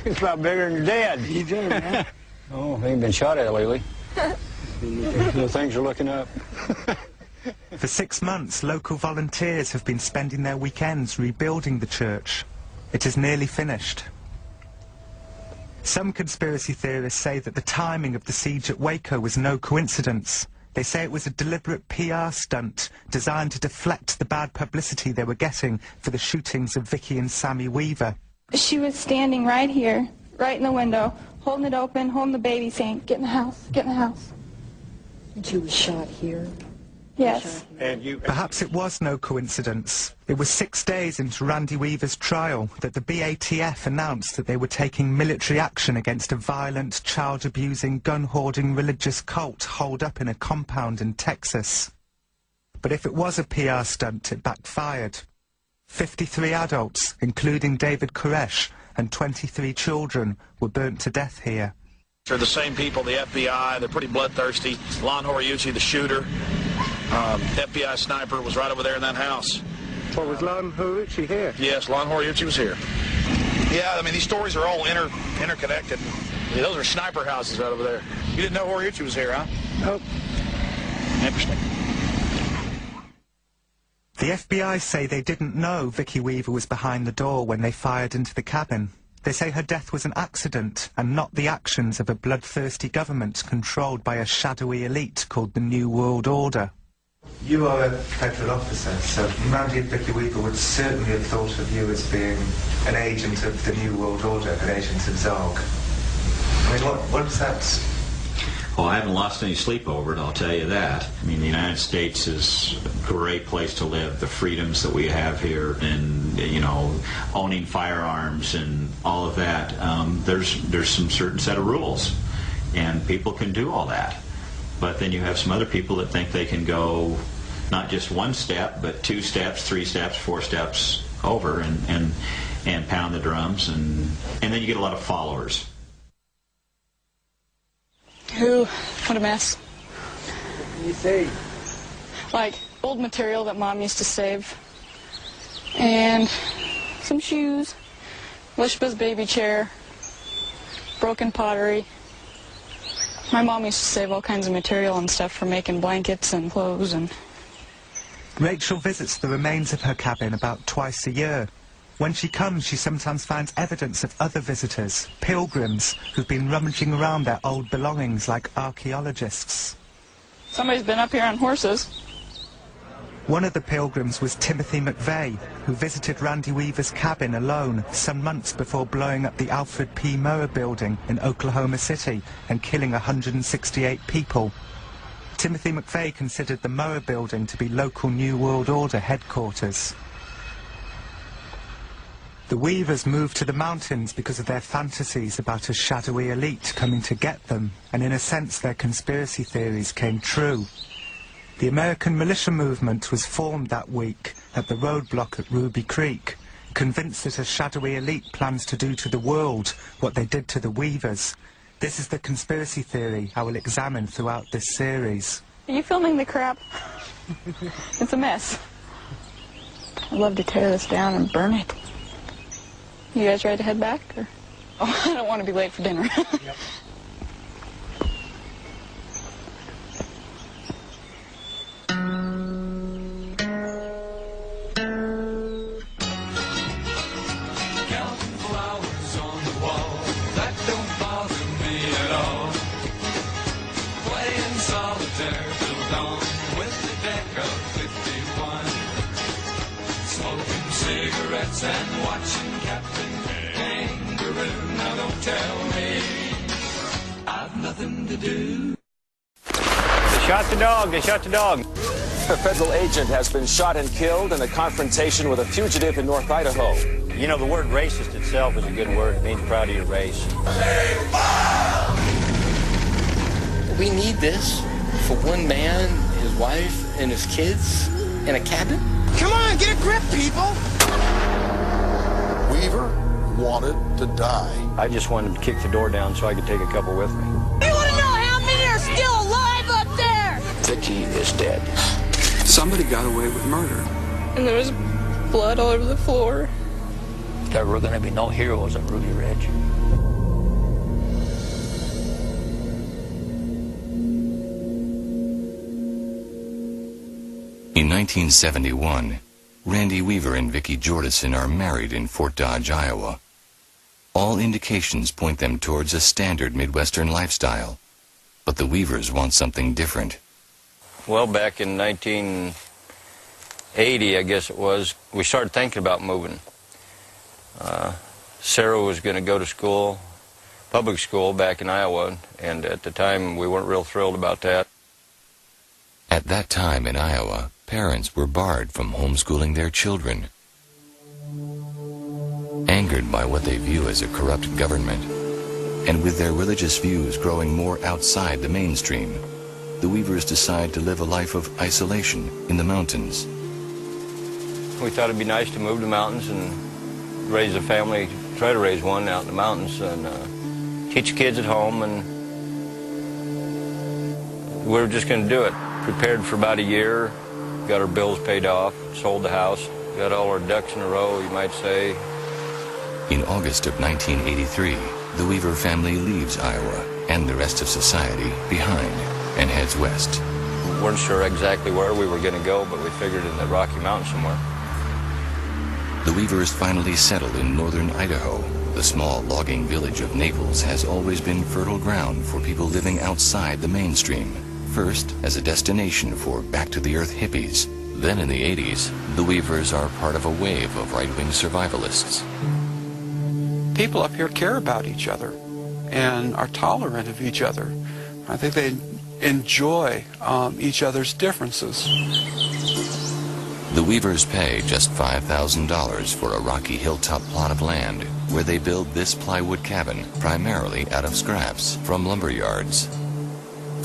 He's about bigger than your dad. You doing, man?
Oh, they ain't been shot at lately. Things are looking up.
For 6 months, local volunteers have been spending their weekends rebuilding the church. It is nearly finished. Some conspiracy theorists say that the timing of the siege at Waco was no coincidence. They say it was a deliberate PR stunt designed to deflect the bad publicity they were getting for the shootings of Vicky and Sammy Weaver.
She was standing right here, right in the window, holding it open, holding the baby, saying, "Get in the house, get in the house."
And she was shot here?
Yes.
Perhaps it was no coincidence. It was 6 days into Randy Weaver's trial that the BATF announced that they were taking military action against a violent, child-abusing, gun-hoarding religious cult holed up in a compound in Texas. But if it was a PR stunt, it backfired. 53 adults, including David Koresh, and 23 children were burnt to death here.
They're the same people, the FBI, they're pretty bloodthirsty. Lon Horiuchi, the shooter, FBI sniper, was right over there in that house.
Well, was Lon Horiuchi here?
Yes, Lon Horiuchi was here. Yeah, I mean, these stories are all interconnected. Yeah, those are sniper houses right over there. You didn't know Horiuchi was here, huh?
Nope.
Interesting.
The FBI say they didn't know Vicky Weaver was behind the door when they fired into the cabin. They say her death was an accident and not the actions of a bloodthirsty government controlled by a shadowy elite called the New World Order. You are a federal officer, so Randy and Vicky Weaver would certainly have thought of you as being an agent of the New World Order, an agent of Zog. I mean, what's that?
Well, I haven't lost any sleep over it, I'll tell you that. I mean, the United States is a great place to live. The freedoms that we have here and, you know, owning firearms and all of that, there's some certain set of rules, and people can do all that. But then you have some other people that think they can go not just one step, but 2 steps, 3 steps, 4 steps over and pound the drums, and then you get a lot of followers.
Ooh, what a mess.
What can you say?
Like old material that Mom used to save. And some shoes, Lishba's baby chair, broken pottery. My mom used to save all kinds of material and stuff for making blankets and clothes. And
Rachel visits the remains of her cabin about twice a year. When she comes, she sometimes finds evidence of other visitors, pilgrims, who've been rummaging around their old belongings like archaeologists.
Somebody's been up here on horses.
One of the pilgrims was Timothy McVeigh, who visited Randy Weaver's cabin alone some months before blowing up the Alfred P. Murrah building in Oklahoma City and killing 168 people. Timothy McVeigh considered the Murrah building to be local New World Order headquarters. The Weavers moved to the mountains because of their fantasies about a shadowy elite coming to get them, and in a sense their conspiracy theories came true. The American militia movement was formed that week at the roadblock at Ruby Creek, convinced that a shadowy elite plans to do to the world what they did to the Weavers. This is the conspiracy theory I will examine throughout this series.
Are you filming the crap? It's a mess. I'd love to tear this down and burn it. You guys ready to head back? Or? Oh, I don't want to be late for dinner.
Yep.
Counting flowers on the wall, that don't bother me at all. Playing solitaire till dawn with the deck of 51. Smoking cigarettes and watching Captain Kangaroo. Now don't tell me I've nothing to do.
They shot the dog. They shot the dog.
A federal agent has been shot and killed in a confrontation with a fugitive in North Idaho.
You know, the word racist itself is a good word. It means proud of your race.
We need this for one man, his wife, and his kids in a cabin?
Come on, get a grip, people!
Weaver wanted to die.
I just wanted to kick the door down so I could take a couple with me.
You want to know how many are still alive up there?
Vicky is dead.
Somebody got away with murder.
And there was blood all over the floor.
There were going to be no heroes at Ruby Ridge.
In 1971, Randy Weaver and Vicki Jordison are married in Fort Dodge, Iowa. All indications point them towards a standard Midwestern lifestyle, but the Weavers want something different.
Well, back in 1980, I guess it was, we started thinking about moving. Sarah was going to go to school, public school back in Iowa, and at the time we weren't real thrilled about that.
At that time in Iowa, parents were barred from homeschooling their children. Angered by what they view as a corrupt government, and with their religious views growing more outside the mainstream, the Weavers decide to live a life of isolation in the mountains.
We thought it'd be nice to move to the mountains and raise a family, try to raise one out in the mountains, and teach kids at home, and we were just going to do it. Prepared for about a year, got our bills paid off, sold the house, got all our ducks in a row, you might say.
In August of 1983, the Weaver family leaves Iowa and the rest of society behind and heads west.
We weren't sure exactly where we were going to go, but we figured in the Rocky Mountains somewhere.
The Weavers finally settled in northern Idaho. The small logging village of Naples has always been fertile ground for people living outside the mainstream. First, as a destination for back-to-the-earth hippies. Then in the 80s, the Weavers are part of a wave of right-wing survivalists.
People up here care about each other and are tolerant of each other. I think they enjoy each other's differences.
The Weavers pay just $5,000 for a rocky hilltop plot of land where they build this plywood cabin primarily out of scraps from lumber yards.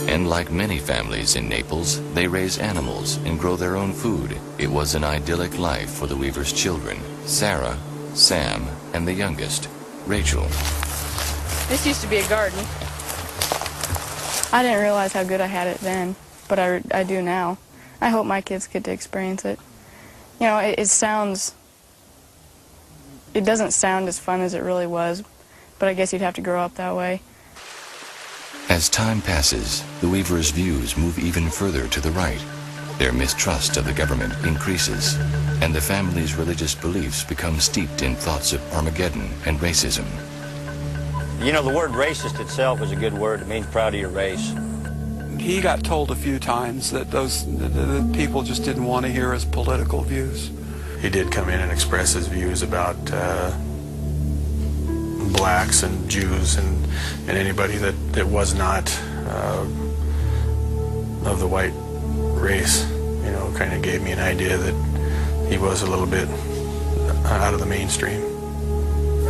And like many families in Naples, they raise animals and grow their own food. It was an idyllic life for the Weavers' children, Sarah, Sam, and the youngest, Rachel.
This used to be a garden. I didn't realize how good I had it then, but I do now. I hope my kids get to experience it. You know, it doesn't sound as fun as it really was, but I guess you'd have to grow up that way.
As time passes, the Weavers' views move even further to the right. Their mistrust of the government increases, and the family's religious beliefs become steeped in thoughts of Armageddon and racism.
You know, the word racist itself is a good word. It means proud of your race.
He got told a few times that the people just didn't want to hear his political views.
He did come in and express his views about blacks and Jews and anybody that was not of the white race. You know, kind of gave me an idea that he was a little bit out of the mainstream.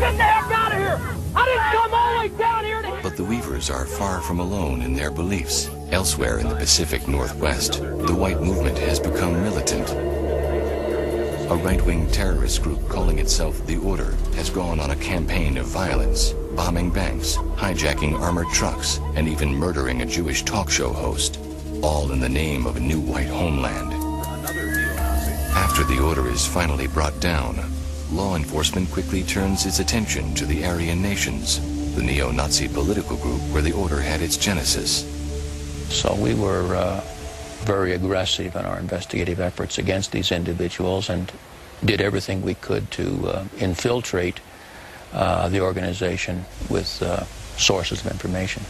Get the heck out of here! I didn't come all the way down here to...
But the Weavers are far from alone in their beliefs. Elsewhere in the Pacific Northwest, the white movement has become militant. A right-wing terrorist group calling itself The Order has gone on a campaign of violence, bombing banks, hijacking armored trucks, and even murdering a Jewish talk show host, all in the name of a new white homeland. After The Order is finally brought down, law enforcement quickly turns its attention to the Aryan nations, the neo-Nazi political group where The Order had its genesis.
So we were very aggressive in our investigative efforts against these individuals and did everything we could to infiltrate the organization with sources of information.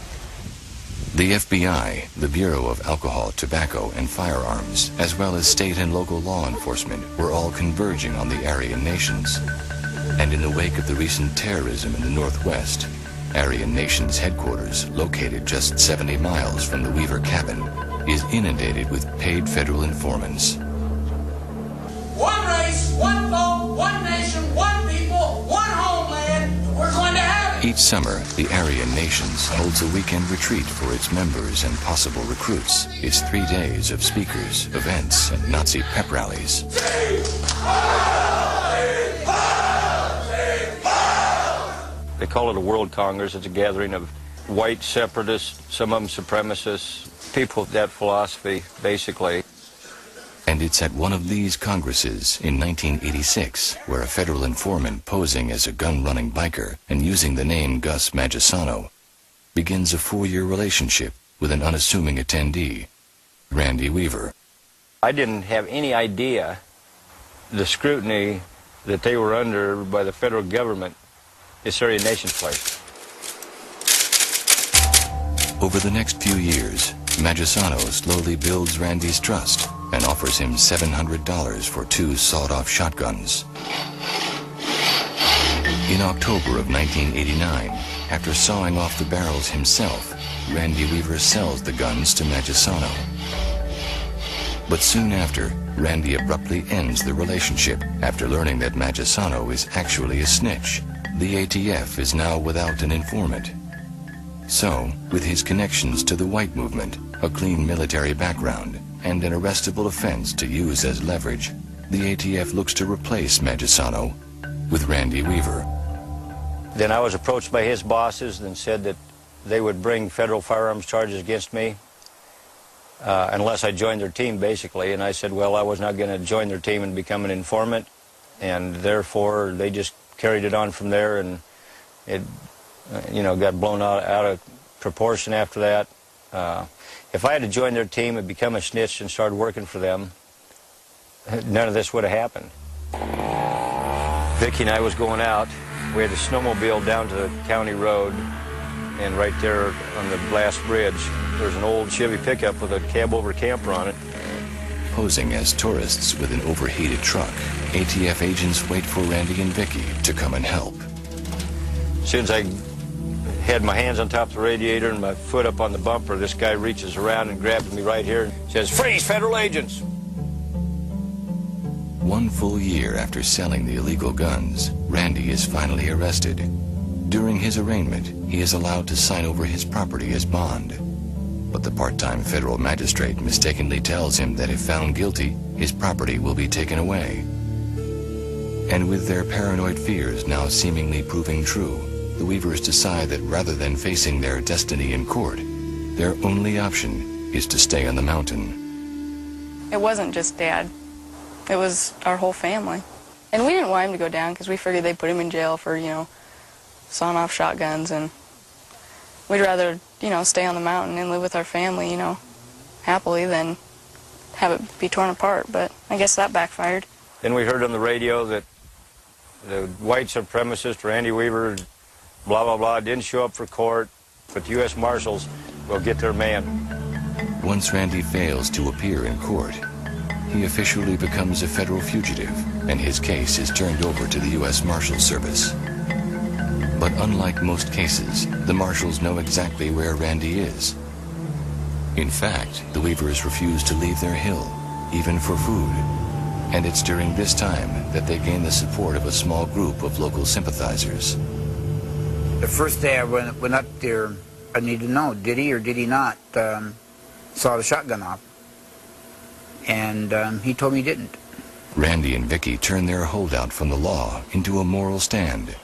The FBI, the Bureau of Alcohol, Tobacco, and Firearms, as well as state and local law enforcement, were all converging on the Aryan nations. And in the wake of the recent terrorism in the Northwest, Aryan Nations headquarters, located just 70 miles from the Weaver cabin, is inundated with paid federal informants.
One race, one vote, one nation, one people, one homeland. We're going to have it.
Each summer, the Aryan Nations holds a weekend retreat for its members and possible recruits. It's 3 days of speakers, events, and Nazi pep rallies.
They call it a World Congress. It's a gathering of white separatists, some of them supremacists, people with that philosophy, basically.
And it's at one of these congresses in 1986 where a federal informant posing as a gun-running biker and using the name Gus Magisano begins a 4-year relationship with an unassuming attendee, Randy Weaver.
I didn't have any idea the scrutiny that they were under by the federal government this Aryan Nations place.
Over the next few years, Magisano slowly builds Randy's trust and offers him $700 for 2 sawed-off shotguns. In October of 1989, after sawing off the barrels himself, Randy Weaver sells the guns to Magisano. But soon after, Randy abruptly ends the relationship after learning that Magisano is actually a snitch. The ATF is now without an informant. So, with his connections to the white movement, a clean military background, and an arrestable offense to use as leverage, the ATF looks to replace Magisano with Randy Weaver.
Then I was approached by his bosses and said that they would bring federal firearms charges against me unless I joined their team, basically. And I said, well, I was not going to join their team and become an informant, and therefore they just carried it on from there, and it got blown out of proportion after that. If I had to join their team and become a snitch and start working for them, none of this would have happened. Vicki and I was going out. We had a snowmobile down to the county road, and right there on the Blast Bridge, there's an old Chevy pickup with a cab-over camper on it.
Posing as tourists with an overheated truck, ATF agents wait for Randy and Vicki to come and help.
As soon as I had my hands on top of the radiator and my foot up on the bumper, this guy reaches around and grabs me right here and says, "Freeze, federal agents!"
1 full year after selling the illegal guns, Randy is finally arrested. During his arraignment, he is allowed to sign over his property as bond. But the part-time federal magistrate mistakenly tells him that if found guilty, his property will be taken away. And with their paranoid fears now seemingly proving true, the Weavers decide that rather than facing their destiny in court, their only option is to stay on the mountain.
It wasn't just Dad. It was our whole family. And we didn't want him to go down because we figured they'd put him in jail for, sawing off shotguns, and we'd rather, stay on the mountain and live with our family, happily than have it be torn apart. But I guess that backfired.
Then we heard on the radio that the white supremacist Randy Weaver, blah, blah, blah, didn't show up for court, but the U.S. Marshals will get their man.
Once Randy fails to appear in court, he officially becomes a federal fugitive, and his case is turned over to the U.S. Marshals Service. But unlike most cases, the Marshals know exactly where Randy is. In fact, the Weavers refuse to leave their hill, even for food. And it's during this time that they gain the support of a small group of local sympathizers.
The first day I went up there, I needed to know, did he or did he not saw the shotgun off? And he told me he didn't.
Randy and Vicki turn their holdout from the law into a moral stand.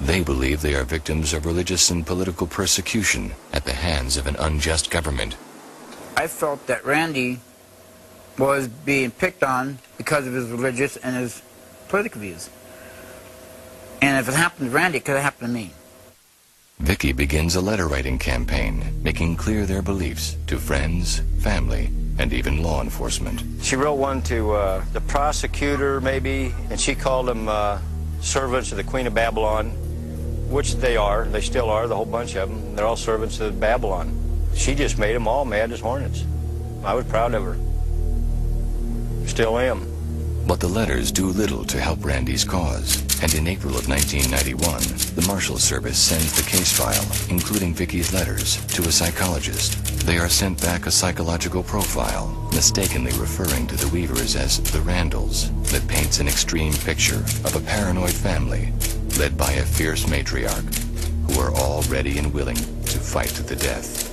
They believe they are victims of religious and political persecution at the hands of an unjust government.
I felt that Randy was being picked on because of his religious and his political views. And if it happened to Randy, it could have happened to me.
Vicki begins a letter-writing campaign, making clear their beliefs to friends, family, and even law enforcement.
She wrote one to the prosecutor, maybe, and she called them servants of the Queen of Babylon, which they are. They still are, the whole bunch of them. They're all servants of Babylon. She just made them all mad as hornets. I was proud of her. Still am.
But the letters do little to help Randy's cause, and in April of 1991, the Marshal Service sends the case file, including Vicki's letters, to a psychologist. They are sent back a psychological profile, mistakenly referring to the Weavers as the Randalls, that paints an extreme picture of a paranoid family led by a fierce matriarch. who are all ready and willing to fight to the death.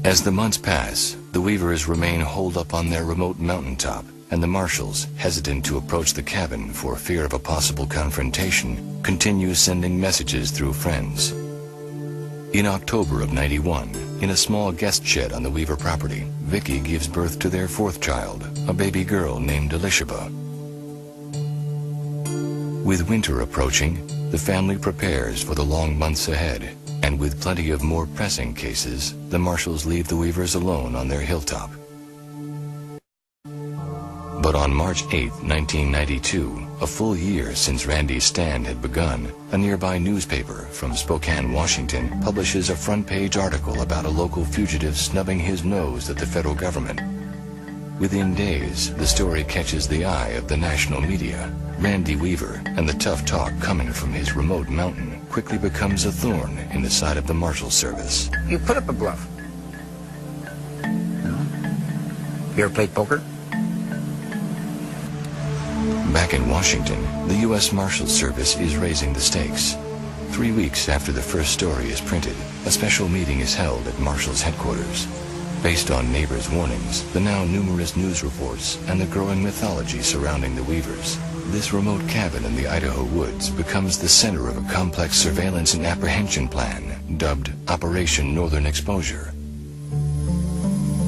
As the months pass, the Weavers remain holed up on their remote mountaintop, and the marshals, hesitant to approach the cabin for fear of a possible confrontation, continue sending messages through friends. In October of '91, in a small guest shed on the Weaver property, Vicky gives birth to their fourth child, a baby girl named Elishaba. With winter approaching, the family prepares for the long months ahead, and with plenty of more pressing cases, the marshals leave the Weavers alone on their hilltop. But on March 8, 1992, a full year since Randy's stand had begun, a nearby newspaper from Spokane, Washington, publishes a front-page article about a local fugitive snubbing his nose at the federal government. Within days, the story catches the eye of the national media. Randy Weaver, and the tough talk coming from his remote mountain, quickly becomes a thorn in the side of the Marshal Service.
You put up a bluff. You ever played poker?
Back in Washington, the U.S. Marshal Service is raising the stakes. 3 weeks after the first story is printed, a special meeting is held at Marshals headquarters. Based on neighbors' warnings, the now numerous news reports, and the growing mythology surrounding the Weavers, this remote cabin in the Idaho woods becomes the center of a complex surveillance and apprehension plan dubbed Operation Northern Exposure.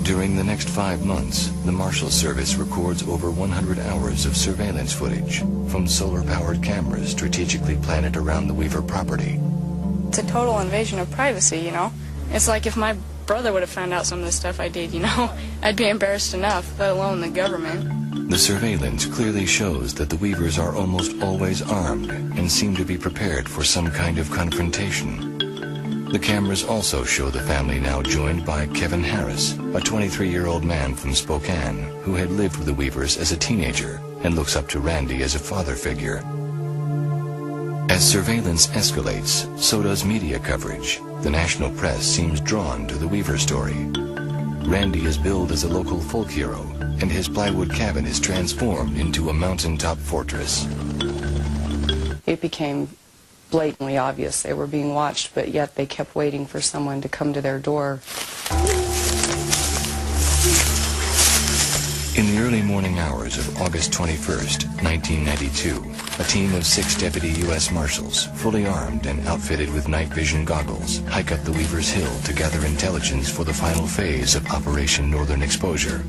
During the next 5 months, the Marshal Service records over 100 hours of surveillance footage from solar-powered cameras strategically planted around the Weaver property.
It's a total invasion of privacy, you know? It's like if my brother would have found out some of the stuff I did, you know, I'd be embarrassed enough, let alone the government.
The surveillance clearly shows that the Weavers are almost always armed and seem to be prepared for some kind of confrontation. The cameras also show the family now joined by Kevin Harris, a 23-year-old man from Spokane who had lived with the Weavers as a teenager and looks up to Randy as a father figure. As surveillance escalates, so does media coverage. The national press seems drawn to the Weaver story. Randy is billed as a local folk hero, and his plywood cabin is transformed into a mountaintop fortress.
It became blatantly obvious they were being watched, but yet they kept waiting for someone to come to their door.
In the early morning hours of August 21st, 1992, a team of 6 deputy U.S. Marshals, fully armed and outfitted with night vision goggles, hike up the Weavers Hill to gather intelligence for the final phase of Operation Northern Exposure.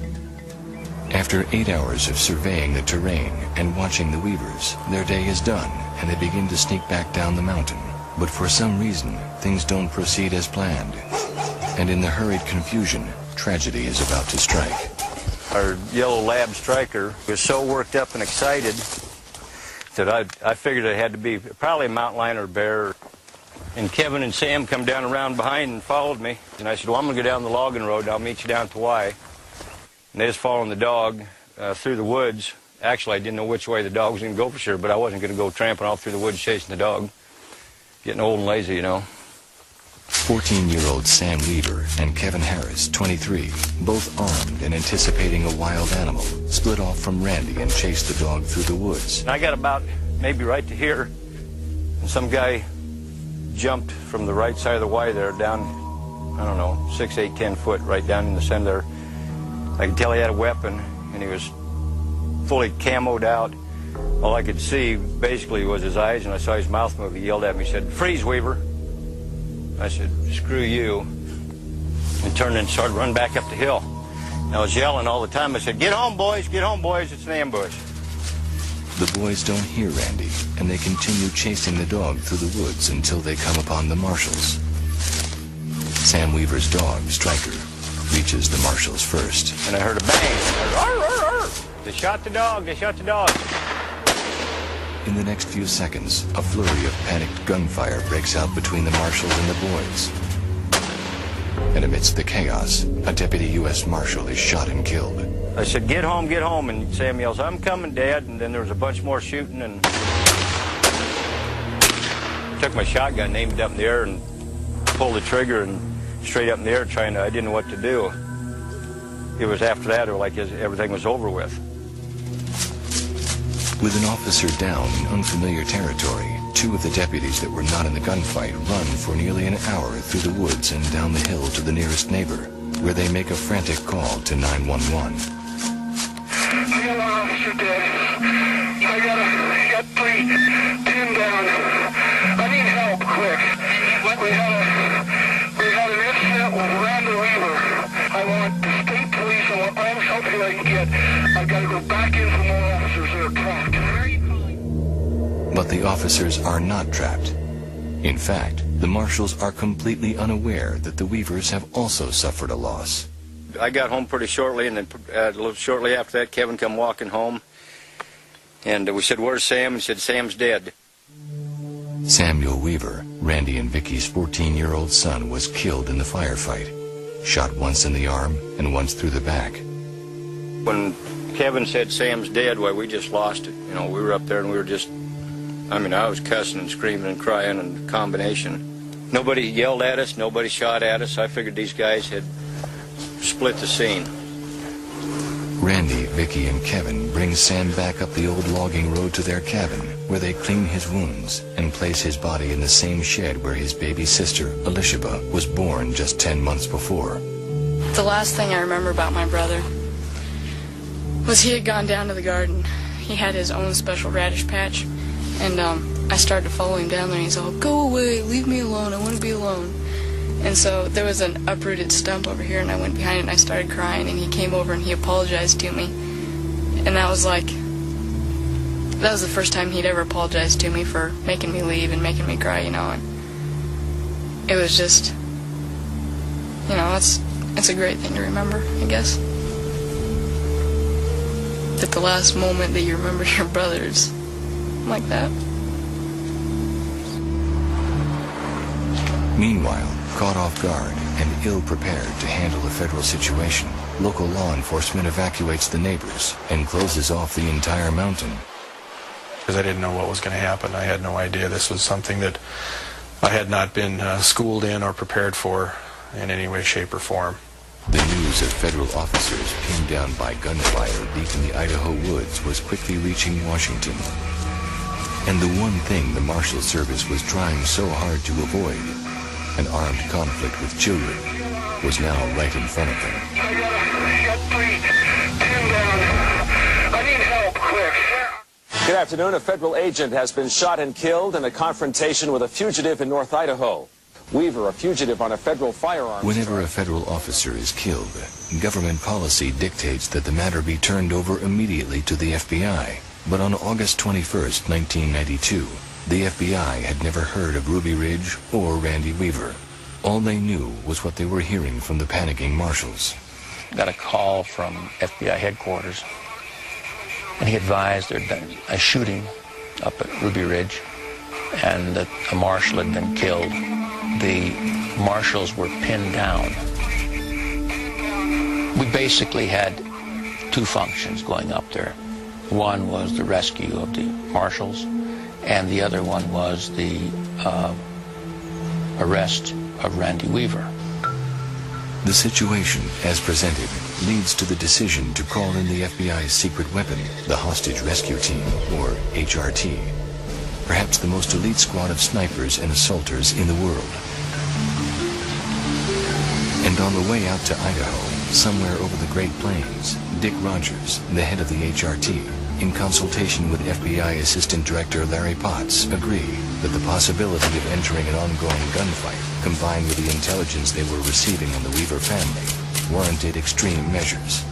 After 8 hours of surveying the terrain and watching the Weavers, their day is done and they begin to sneak back down the mountain. But for some reason, things don't proceed as planned. And in the hurried confusion, tragedy is about to strike.
Our yellow lab striker was so worked up and excited that I figured it had to be probably a mountain lion or bear. And Kevin and Sam come down around behind and followed me. And I said, well, I'm going to go down the logging road and I'll meet you down at the Y. And they was following the dog through the woods. Actually, I didn't know which way the dog was going to go for sure, but I wasn't going to go tramping all through the woods chasing the dog. Getting old and lazy, you know.
14-year-old Sam Weaver and Kevin Harris, 23, both armed and anticipating a wild animal, split off from Randy and chased the dog through the woods.
And I got about maybe right to here, and some guy jumped from the right side of the Y there down, I don't know, 6, 8, 10 foot right down in the center there. I could tell he had a weapon, and he was fully camoed out. All I could see basically was his eyes, and I saw his mouth move. He yelled at me, he said, "Freeze, Weaver." I said, "Screw you," and turned and started running back up the hill. And I was yelling all the time. I said, "Get home, boys, it's an ambush."
The boys don't hear Randy, and they continue chasing the dog through the woods until they come upon the Marshals. Sam Weaver's dog, Striker, reaches the Marshals first.
And I heard a bang. Arr, arr, arr. They shot the dog, they shot the dog.
In the next few seconds, a flurry of panicked gunfire breaks out between the Marshals and the boys. And amidst the chaos, a deputy U.S. Marshal is shot and killed.
I said, get home, and Sam yells, "I'm coming, Dad," and then there was a bunch more shooting, and took my shotgun, aimed it up in the air, and pulled the trigger, and straight up in the air, I didn't know what to do. It was after that, or like everything was over with.
With an officer down in unfamiliar territory, Two of the deputies that were not in the gunfight run for nearly an hour through the woods and down the hill to the nearest neighbor, where they make a frantic call to 911.
I got an officer dead. I got 3 pinned down. I need help, quick. We had an incident with Randy Weaver. I want the state police. I want all the help that I can get. I've got to go back in for more officers that are trapped.
But the officers are not trapped. In fact, the marshals are completely unaware that the Weavers have also suffered a loss.
I got home pretty shortly, and then a little shortly after that, Kevin come walking home, and we said, "Where's Sam?" And he said, "Sam's dead."
Samuel Weaver, Randy and Vicky's 14-year-old son, was killed in the firefight, shot once in the arm and once through the back.
When Kevin said Sam's dead, well, we just lost it. You know, we were up there and we were just, I mean, I was cussing and screaming and crying and a combination. Nobody yelled at us, nobody shot at us. I figured these guys had split the scene.
Randy, Vicky, and Kevin bring Sam back up the old logging road to their cabin, where they clean his wounds and place his body in the same shed where his baby sister, Elishaba, was born just 10 months before.
The last thing I remember about my brother was he had gone down to the garden. He had his own special radish patch, and I started to follow him down there, and he's all, "Go away, leave me alone, I want to be alone." And so there was an uprooted stump over here, and I went behind it and I started crying, and he came over and he apologized to me. And that was the first time he'd ever apologized to me for making me leave and making me cry, you know. And it was just, you know, it's a great thing to remember, I guess. That the last moment that you remember your brother's like that.
Meanwhile, caught off guard and ill-prepared to handle a federal situation, local law enforcement evacuates the neighbors and closes off the entire mountain.
Because I didn't know what was going to happen. I had no idea this was something that I had not been schooled in or prepared for in any way, shape, or form.
The news of federal officers pinned down by gunfire deep in the Idaho woods was quickly reaching Washington. And the one thing the Marshal Service was trying so hard to avoid, an armed conflict with children, was now right in front of them.
I got 3 pinned down. I need help, quick.
Good afternoon. A federal agent has been shot and killed in a confrontation with a fugitive in North Idaho. Weaver, a fugitive on a federal firearms
Whenever a federal officer is killed, government policy dictates that the matter be turned over immediately to the FBI. But on August 21st, 1992, the FBI had never heard of Ruby Ridge or Randy Weaver. All they knew was what they were hearing from the panicking marshals.
Got a call from FBI headquarters, and he advised there'd been a shooting up at Ruby Ridge and that a marshal had been killed. The marshals were pinned down. We basically had 2 functions going up there. One was the rescue of the marshals, and the other one was the arrest of Randy Weaver.
The situation, as presented, leads to the decision to call in the FBI's secret weapon, the Hostage Rescue Team, or HRT, perhaps the most elite squad of snipers and assaulters in the world. And on the way out to Idaho, somewhere over the Great Plains, Dick Rogers, the head of the HRT, in consultation with FBI Assistant Director Larry Potts, agreed that the possibility of entering an ongoing gunfight, combined with the intelligence they were receiving on the Weaver family, warranted extreme measures.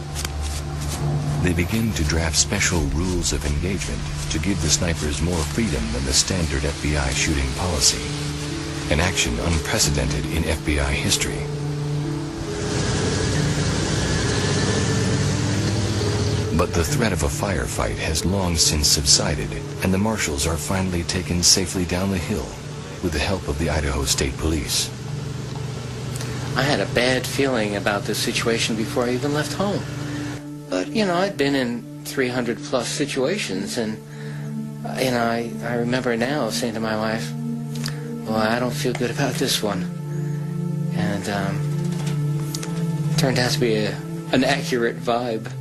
They begin to draft special rules of engagement to give the snipers more freedom than the standard FBI shooting policy, an action unprecedented in FBI history. But the threat of a firefight has long since subsided, and the marshals are finally taken safely down the hill with the help of the Idaho State Police.
I had a bad feeling about this situation before I even left home. But, you know, I'd been in 300-plus situations, and, you know, I remember now saying to my wife, well, I don't feel good about this one. And turned out to be an accurate vibe.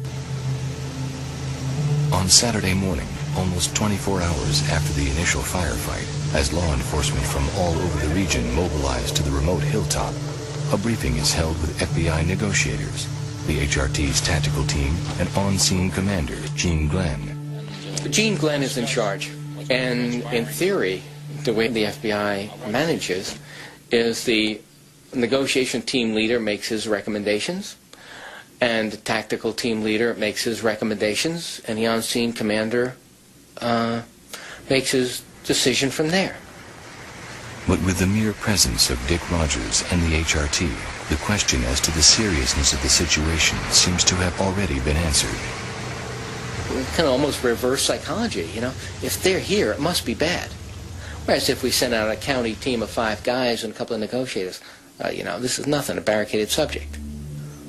On Saturday morning, almost 24 hours after the initial firefight, As law enforcement from all over the region mobilize to the remote hilltop, a briefing is held with FBI negotiators, the HRT's tactical team, and on-scene commander, Gene Glenn.
Gene Glenn is in charge, and in theory, the way the FBI manages is the negotiation team leader makes his recommendations, and the tactical team leader makes his recommendations, and the on-scene commander makes his decision from there.
But with the mere presence of Dick Rogers and the HRT, the question as to the seriousness of the situation seems to have already been answered.
Kind of almost reverse psychology, you know. If they're here, it must be bad. Whereas if we sent out a county team of 5 guys and a couple of negotiators, you know, this is nothing, a barricaded subject.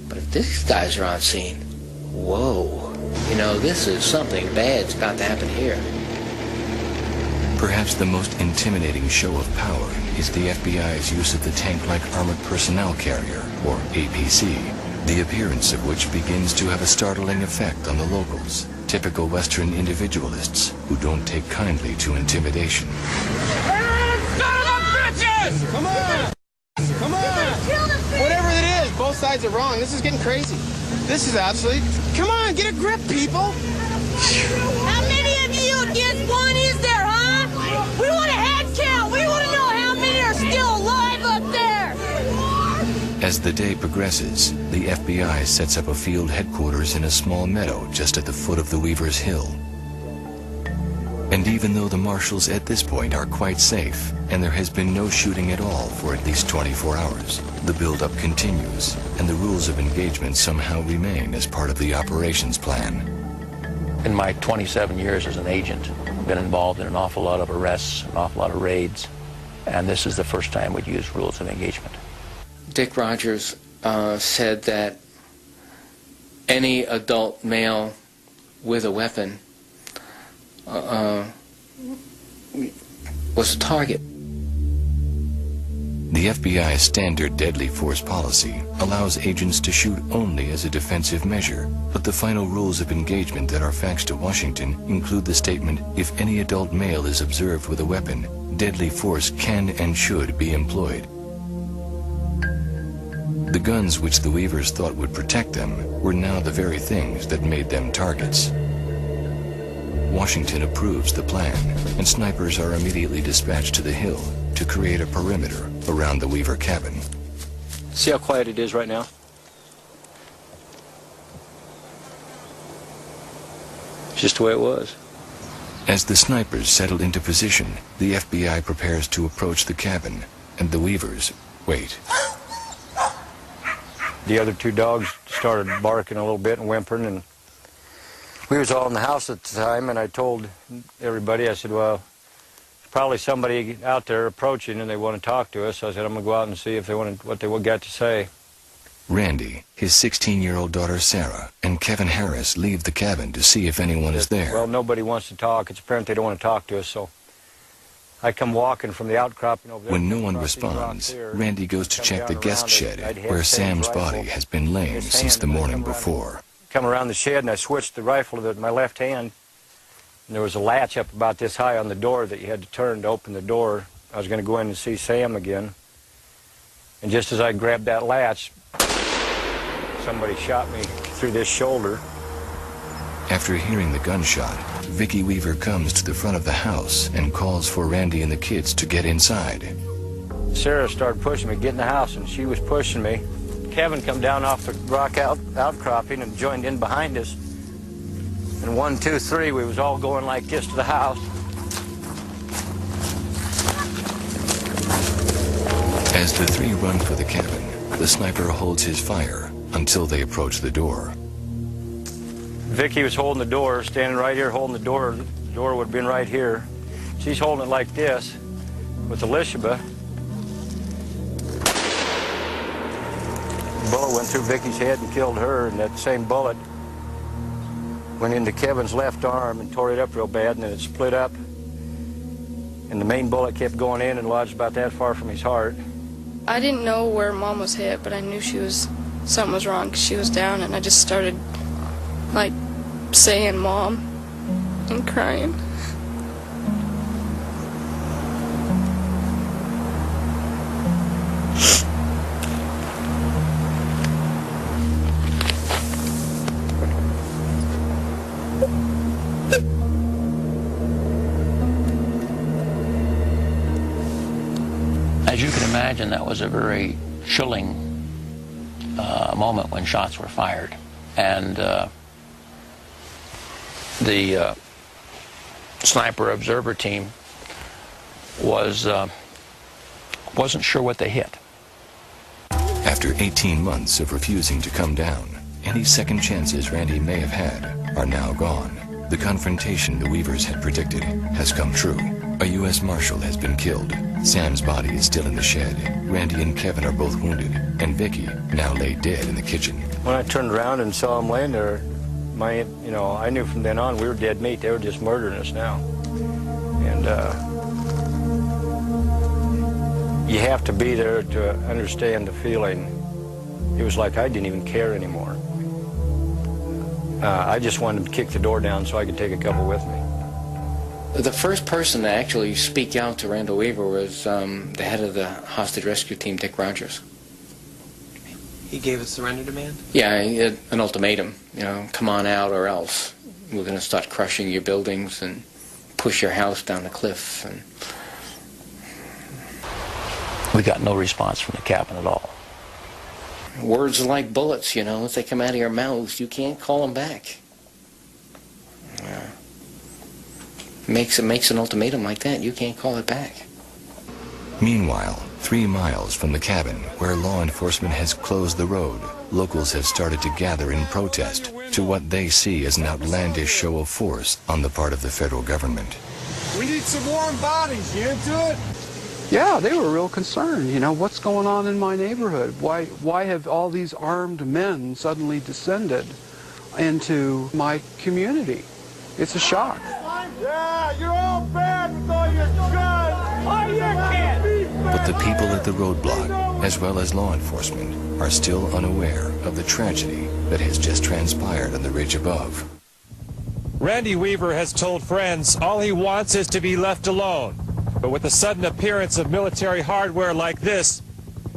But if these guys are on scene, whoa, you know, this is something bad's about to happen here.
Perhaps the most intimidating show of power is the FBI's use of the tank-like Armored Personnel Carrier, or APC, the appearance of which begins to have a startling effect on the locals, typical Western individualists who don't take kindly to intimidation.
Come on! Come on! Whatever it is, both sides are wrong. This is getting crazy. This is absolutely... Come on, get a grip, people!
How many of you against one is there, huh? We want a head count. We want to know how many are still alive up there.
As the day progresses, the FBI sets up a field headquarters in a small meadow just at the foot of the Weaver's Hill. And even though the marshals at this point are quite safe, and there has been no shooting at all for at least 24 hours, the buildup continues, and the rules of engagement somehow remain as part of the operations plan.
In my 27 years as an agent, I've been involved in an awful lot of arrests, an awful lot of raids, and this is the first time we'd used rules of engagement.
Dick Rogers said that any adult male with a weapon was a target.
The FBI's standard deadly force policy allows agents to shoot only as a defensive measure, but the final rules of engagement that are faxed to Washington include the statement, if any adult male is observed with a weapon, deadly force can and should be employed. The guns which the Weavers thought would protect them were now the very things that made them targets. Washington approves the plan, and snipers are immediately dispatched to the hill to create a perimeter around the Weaver cabin.
See how quiet it is right now? It's just the way it was.
As the snipers settle into position, the FBI prepares to approach the cabin, and the Weavers wait.
The other 2 dogs started barking a little bit and whimpering, and we was all in the house at the time, and I told everybody, I said, well, there's probably somebody out there approaching and they want to talk to us. So I said, I'm going to go out and see if they want what they got to say.
Randy, his 16-year-old daughter Sarah, and Kevin Harris leave the cabin to see if anyone is there.
Well, nobody wants to talk. It's apparent they don't want to talk to us, so I come walking from the outcropping over there.
When no one responds, Randy goes to check the guest shed where Sam's body has been laying since the morning before.
Come around the shed and I switched the rifle to my left hand, and there was a latch up about this high on the door that you had to turn to open the door. I was going to go in and see Sam again, and just as I grabbed that latch, somebody shot me through this shoulder.
After hearing the gunshot, Vicki Weaver comes to the front of the house and calls for Randy and the kids to get inside.
Sarah started pushing me, get in the house, and she was pushing me. Kevin come down off the rock outcropping and joined in behind us. And 1, 2, 3, we was all going like this to the house.
As the 3 run for the cabin, the sniper holds his fire until they approach the door.
Vicki was holding the door, standing right here holding the door. The door would have been right here. She's holding it like this with Elishaba. The bullet went through Vicki's head and killed her, and that same bullet went into Kevin's left arm and tore it up real bad, and then it split up. And the main bullet kept going in and lodged about that far from his heart.
I didn't know where Mom was hit, but I knew something was wrong because she was down, and I just started, like, saying Mom and crying.
As you can imagine, that was a very chilling moment when shots were fired. And the sniper observer team wasn't sure what they hit.
After 18 months of refusing to come down, any second chances Randy may have had are now gone. The confrontation the Weavers had predicted has come true. A U.S. Marshal has been killed. Sam's body is still in the shed. Randy and Kevin are both wounded, and Vicky now lay dead in the kitchen.
When I turned around and saw him laying there, I knew from then on we were dead meat. They were just murdering us now. And you have to be there to understand the feeling. It was like I didn't even care anymore. I just wanted to kick the door down so I could take a couple with me.
The first person to actually speak out to Randall Weaver was the head of the hostage rescue team, Dick Rogers.
He gave a surrender demand?
Yeah, he had an ultimatum, come on out or else we're going to start crushing your buildings and push your house down the cliff. And
we got no response from the cabin at all.
Words are like bullets, if they come out of your mouths, you can't call them back. Makes an ultimatum like that, you can't call it back.
Meanwhile, 3 miles from the cabin, where law enforcement has closed the road, locals have started to gather in protest to what they see as an outlandish show of force on the part of the federal government.
We need some warm bodies. You into it?
Yeah, they were real concerned. What's going on in my neighborhood? Why have all these armed men suddenly descended into my community? It's a shock.
Yeah, you're all bad with all your guns. Oh, you can't.
But the people at the roadblock, as well as law enforcement, are still unaware of the tragedy that has just transpired on the ridge above.
Randy Weaver has told friends all he wants is to be left alone. But with the sudden appearance of military hardware like this,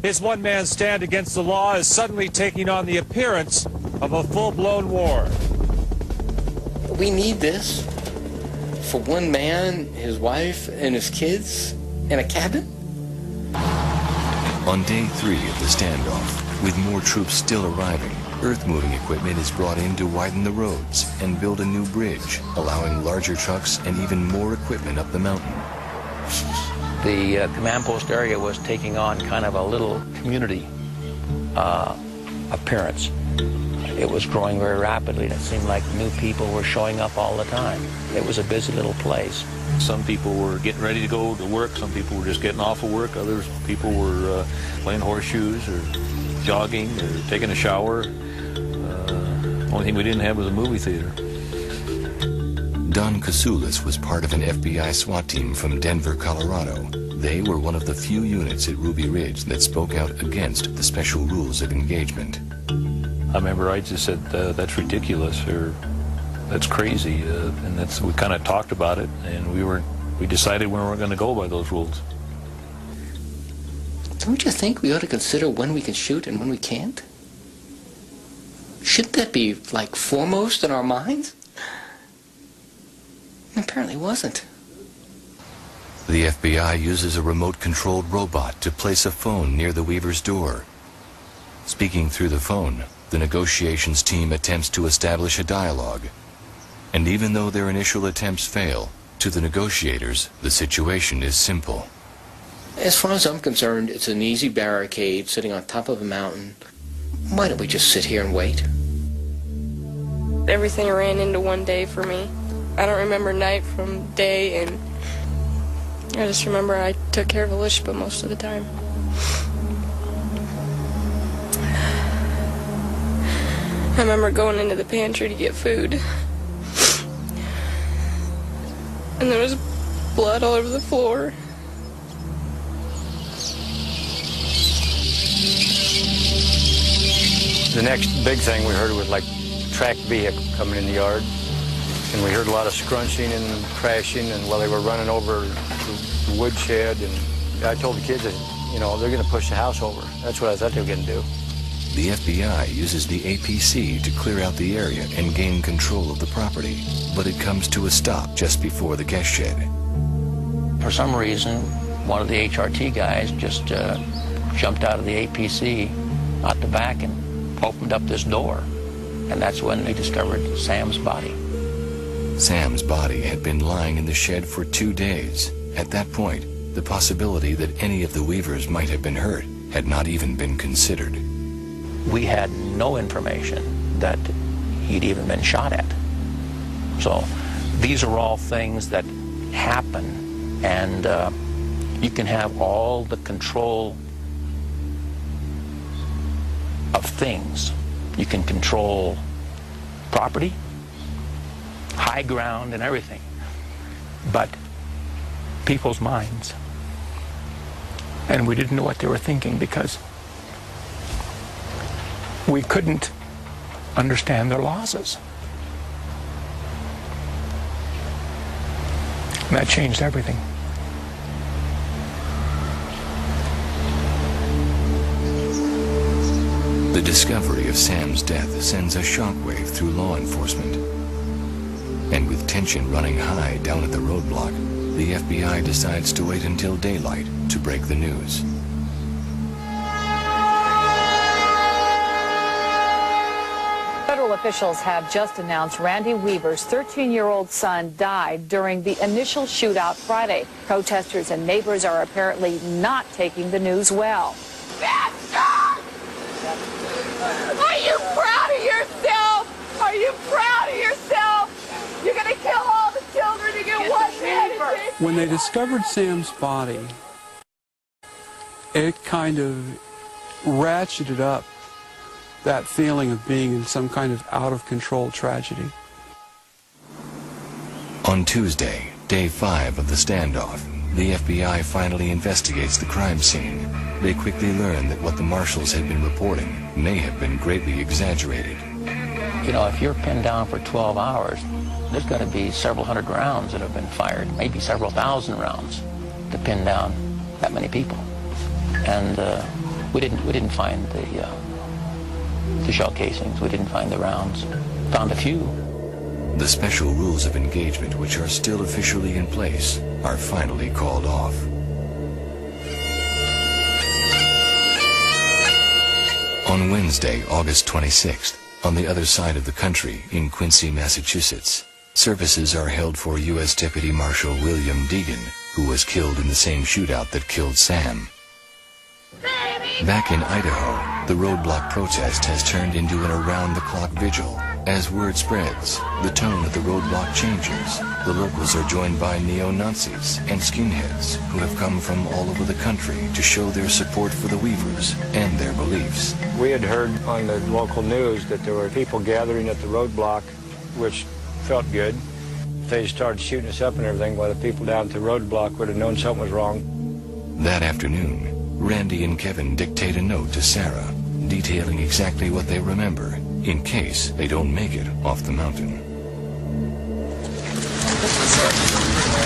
his one-man stand against the law is suddenly taking on the appearance of a full-blown war.
We need this for one man, his wife, and his kids in a cabin?
On day 3 of the standoff, with more troops still arriving, earth-moving equipment is brought in to widen the roads and build a new bridge, allowing larger trucks and even more equipment up the mountain.
The command post area was taking on kind of a little community appearance. It was growing very rapidly, and it seemed like new people were showing up all the time. It was a busy little place.
Some people were getting ready to go to work. Some people were just getting off of work. Other people were playing horseshoes or jogging or taking a shower. Only thing we didn't have was a movie theater.
Don Kasoulis was part of an FBI SWAT team from Denver, Colorado. They were one of the few units at Ruby Ridge that spoke out against the special rules of engagement.
I remember I just said, that's ridiculous, or that's crazy, and we kind of talked about it, and we decided we weren't going to go by those rules.
Don't you think we ought to consider when we can shoot and when we can't? Shouldn't that be, foremost in our minds? It apparently wasn't.
The FBI uses a remote-controlled robot to place a phone near the Weaver's door. Speaking through the phone, the negotiations team attempts to establish a dialogue. And even though their initial attempts fail, to the negotiators, the situation is simple.
As far as I'm concerned, it's an easy barricade sitting on top of a mountain. Why don't we just sit here and wait?
Everything ran into one day for me. I don't remember night from day, and I just remember I took care of Elishba most of the time. I remember going into the pantry to get food, and there was blood all over the floor.
The next big thing we heard was tracked vehicle coming in the yard, and we heard a lot of scrunching and crashing, and while they were running over the woodshed, and I told the kids that, they're going to push the house over. That's what I thought they were going to do.
The FBI uses the APC to clear out the area and gain control of the property, but it comes to a stop just before the guest shed.
For some reason, one of the HRT guys just jumped out of the APC out the back and opened up this door. And that's when they discovered Sam's body.
Sam's body had been lying in the shed for 2 days. At that point, the possibility that any of the Weavers might have been hurt had not even been considered.
We had no information that he'd even been shot at. So these are all things that happen, and you can have all the control of things. You can control property, high ground, and everything. But people's minds. And we didn't know what they were thinking because we couldn't understand their losses. And that changed everything.
The discovery of Sam's death sends a shockwave through law enforcement. And with tension running high down at the roadblock, the FBI decides to wait until daylight to break the news.
Federal officials have just announced Randy Weaver's 13-year-old son died during the initial shootout Friday. Protesters and neighbors are apparently not taking the news well.
Are you proud of yourself? Are you proud of yourself? You're going to kill all the children to get one man.
When they discovered Sam's body, it kind of ratcheted up that feeling of being in some kind of out-of-control tragedy.
On Tuesday, day 5 of the standoff, the FBI finally investigates the crime scene. They quickly learn that what the marshals had been reporting may have been greatly exaggerated.
You know, if you're pinned down for 12 hours, there's got to be several hundred rounds that have been fired, maybe several thousand rounds to pin down that many people. And we didn't find the shell casings. We didn't find the rounds. Found a few.
The special rules of engagement, which are still officially in place, are finally called off. On Wednesday, August 26th, on the other side of the country, in Quincy, Massachusetts, services are held for U.S. Deputy Marshal William Deegan, who was killed in the same shootout that killed Sam. Back in Idaho, the roadblock protest has turned into an around-the-clock vigil. As word spreads, the tone of the roadblock changes. The locals are joined by neo-Nazis and skinheads who have come from all over the country to show their support for the Weavers and their beliefs.
We had heard on the local news that there were people gathering at the roadblock, which felt good. If they started shooting us up and everything, well, the people down at the roadblock would have known something was wrong.
That afternoon, Randy and Kevin dictate a note to Sarah, detailing exactly what they remember, in case they don't make it off the mountain.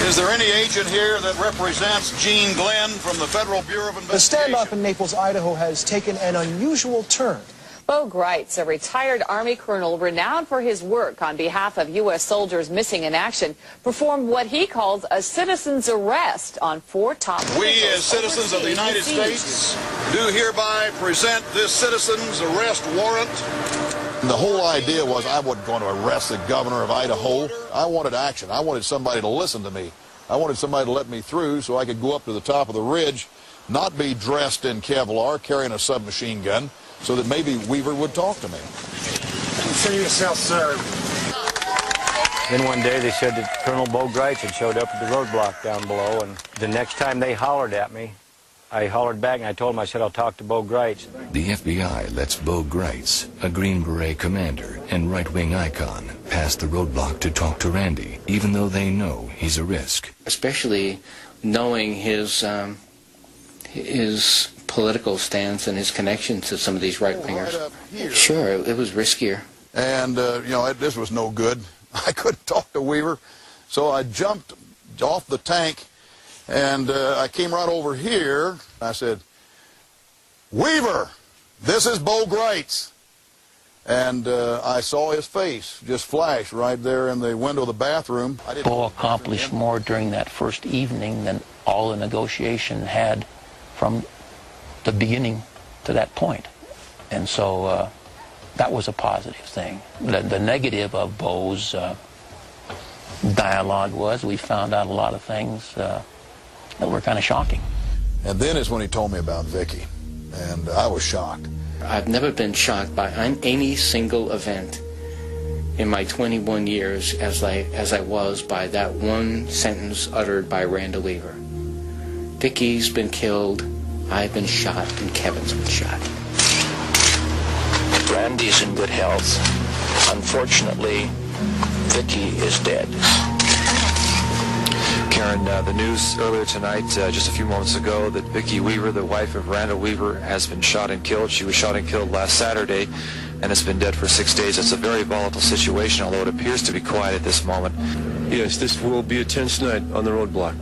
Is there any agent here that represents Gene Glenn from the Federal Bureau of
The
Investigation?
standoff in Naples, Idaho has taken an unusual turn.
Bo Greitz, a retired Army colonel renowned for his work on behalf of U.S. soldiers missing in action, performed what he calls a citizen's arrest on 4 top
We, as citizens of the United States, do hereby present this citizen's arrest warrant. The whole idea was I wasn't going to arrest the governor of Idaho. I wanted action. I wanted somebody to listen to me. I wanted somebody to let me through so I could go up to the top of the ridge, not be dressed in Kevlar, carrying a submachine gun, so that maybe Weaver would talk to me.
Consider yourself served. Then one day they said that Colonel Bo Greitz had showed up at the roadblock down below, and the next time they hollered at me, I hollered back and I told them, I said, I'll talk to Bo Greitz.
The FBI lets Bo Greitz, a Green Beret commander and right-wing icon, pass the roadblock to talk to Randy, even though they know he's a risk.
Especially knowing his political stance and his connections to some of these right-wingers. Sure, it was riskier.
And, you know, this was no good. I couldn't talk to Weaver, so I jumped off the tank, and I came right over here. I said, Weaver, "This is Bo Greitz." And I saw his face just flash right there in the window of the bathroom.
Bo accomplished more during that first evening than all the negotiation had from the beginning to that point. And so that was a positive thing. The negative of Bo's dialogue was we found out a lot of things that were kind of shocking.
And then is when he told me about Vicky, and I was shocked.
I've never been shocked by any single event in my 21 years as I was by that one sentence uttered by Randall Weaver. Vicky's been killed, I've been shot, and Kevin's been shot.
Randy's in good health. Unfortunately, Vicky is dead.
Karen, the news earlier tonight, just a few moments ago, that Vicky Weaver, the wife of Randall Weaver, has been shot and killed. She was shot and killed last Saturday and has been dead for 6 days. It's a very volatile situation, although it appears to be quiet at this moment.
Yes, this will be a tense night on the roadblock.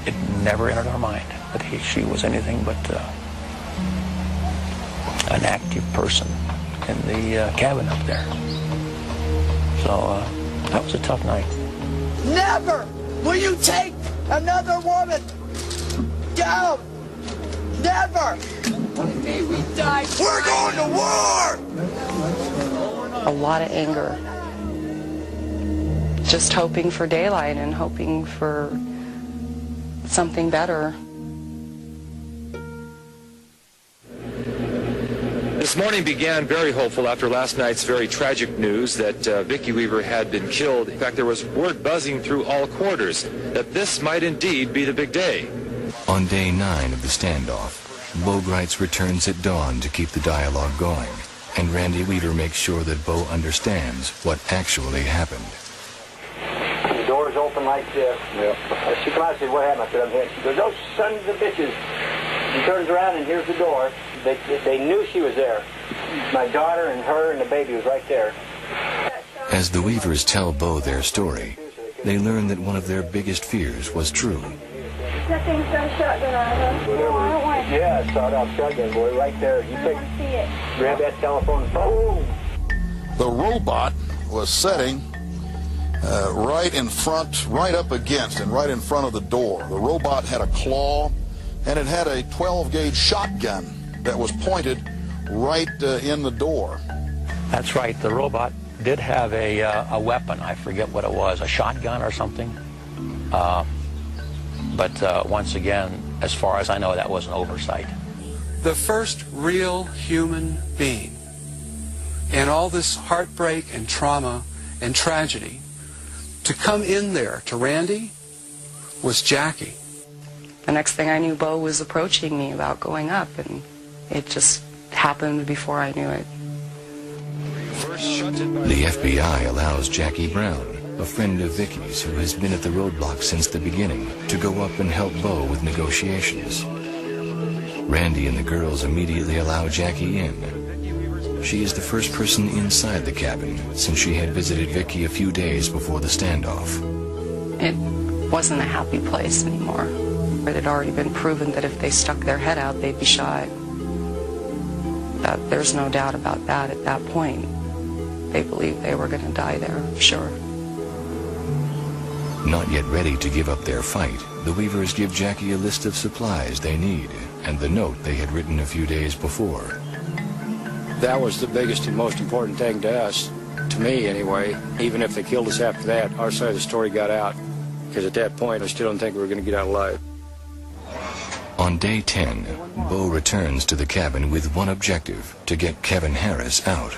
It never entered our mind that she was anything but an active person in the cabin up there. So that was a tough night.
Never will you take another woman down. Never. We die. We're going to war.
A lot of anger. Just hoping for daylight and hoping for something better.
This morning began very hopeful after last night's very tragic news that Vicky Weaver had been killed. In fact, there was word buzzing through all quarters that this might indeed be the big day.
On day 9 of the standoff, Bo Greitz returns at dawn to keep the dialogue going, and Randy Weaver makes sure that Bo understands what actually happened.
The door's open like this. Yep. She comes out and says, "What happened?" I said, "I'm here." She goes, "Those sons of bitches." She turns around and here's the door. They knew she was there. My daughter and her and the baby was right there.
As the Weavers tell Bo their story, they learn that one of their biggest fears was true.
That thing's got a shotgun on it. No, I don't want it. Yeah, I saw it off shotgun, boy, right there. You grab that telephone. Boom!
The robot was setting right in front, right up against and right in front of the door. The robot had a claw, and it had a 12-gauge shotgun that was pointed right in the door.
That's right. The robot did have a weapon. I forget what it was, a shotgun or something. But once again, as far as I know, that was an oversight.
The first real human being in all this heartbreak and trauma and tragedy to come in there to Randy was Jackie.
The next thing I knew, Bo was approaching me about going up, and it just happened before I knew it.
The FBI allows Jackie Brown, a friend of Vicky's who has been at the roadblock since the beginning, to go up and help Bo with negotiations. Randy and the girls immediately allow Jackie in. She is the first person inside the cabin since she had visited Vicky a few days before the standoff.
It wasn't a happy place anymore. It had already been proven that if they stuck their head out, they'd be shot. There's no doubt about that at that point. They believed they were going to die there, sure.
Not yet ready to give up their fight, the Weavers give Jackie a list of supplies they need and the note they had written a few days before.
That was the biggest and most important thing to us, to me anyway. Even if they killed us after that, our side of the story got out. Because at that point, I still don't think we were going to get out alive.
On day 10, Bo returns to the cabin with one objective, to get Kevin Harris out.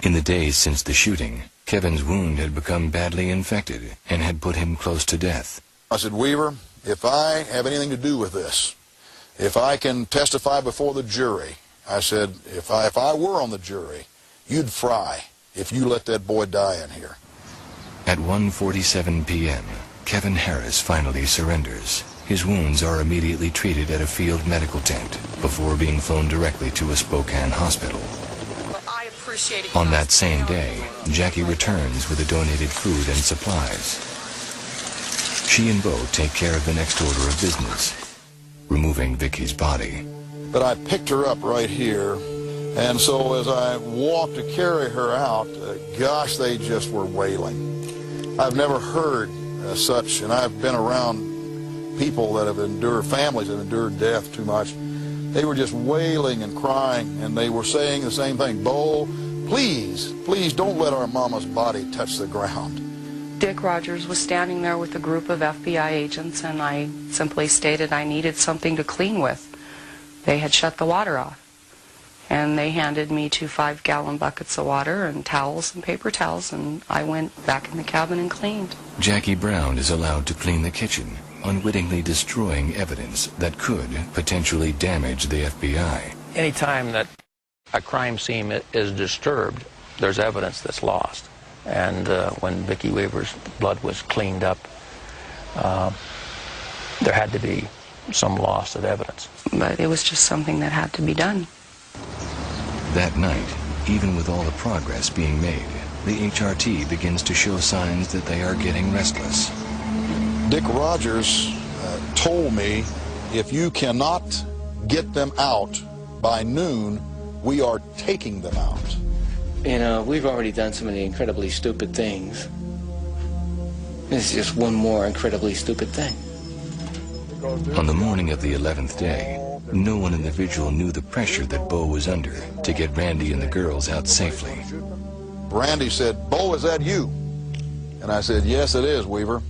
In the days since the shooting, Kevin's wound had become badly infected and had put him close to death.
I said, "Weaver, if I have anything to do with this, if I can testify before the jury," I said, if I were on the jury, you'd fry if you let that boy die in here.
At 1:47 p.m., Kevin Harris finally surrenders. His wounds are immediately treated at a field medical tent before being flown directly to a Spokane hospital. On that same day, Jackie returns with the donated food and supplies. She and Bo take care of the next order of business, removing Vicky's body.
that I picked her up right here. And so as I walked to carry her out, gosh, they just were wailing. I've never heard such, and I've been around people that have endured, families that have endured death too much. They were just wailing and crying, and they were saying the same thing. Bo, please, please don't let our mama's body touch the ground.
Dick Rogers was standing there with a group of FBI agents, and I simply stated I needed something to clean with. They had shut the water off, and they handed me 2 5-gallon buckets of water and towels and paper towels, and I went back in the cabin and cleaned.
Jackie Brown is allowed to clean the kitchen, unwittingly destroying evidence that could potentially damage the FBI.
Anytime that a crime scene is disturbed, there's evidence that's lost. And when Vicki Weaver's blood was cleaned up, there had to be some loss of evidence.
But it was just something that had to be done.
That night, even with all the progress being made, the HRT begins to show signs that they are getting restless.
Dick Rogers told me, if you cannot get them out by noon, we are taking them out.
You know, we've already done so many incredibly stupid things. This is just one more incredibly stupid thing.
On the morning of the 11th day, no one in the vigil knew the pressure that Bo was under to get Randy and the girls out safely.
Randy said, Bo, is that you? And I said, yes, it is, Weaver.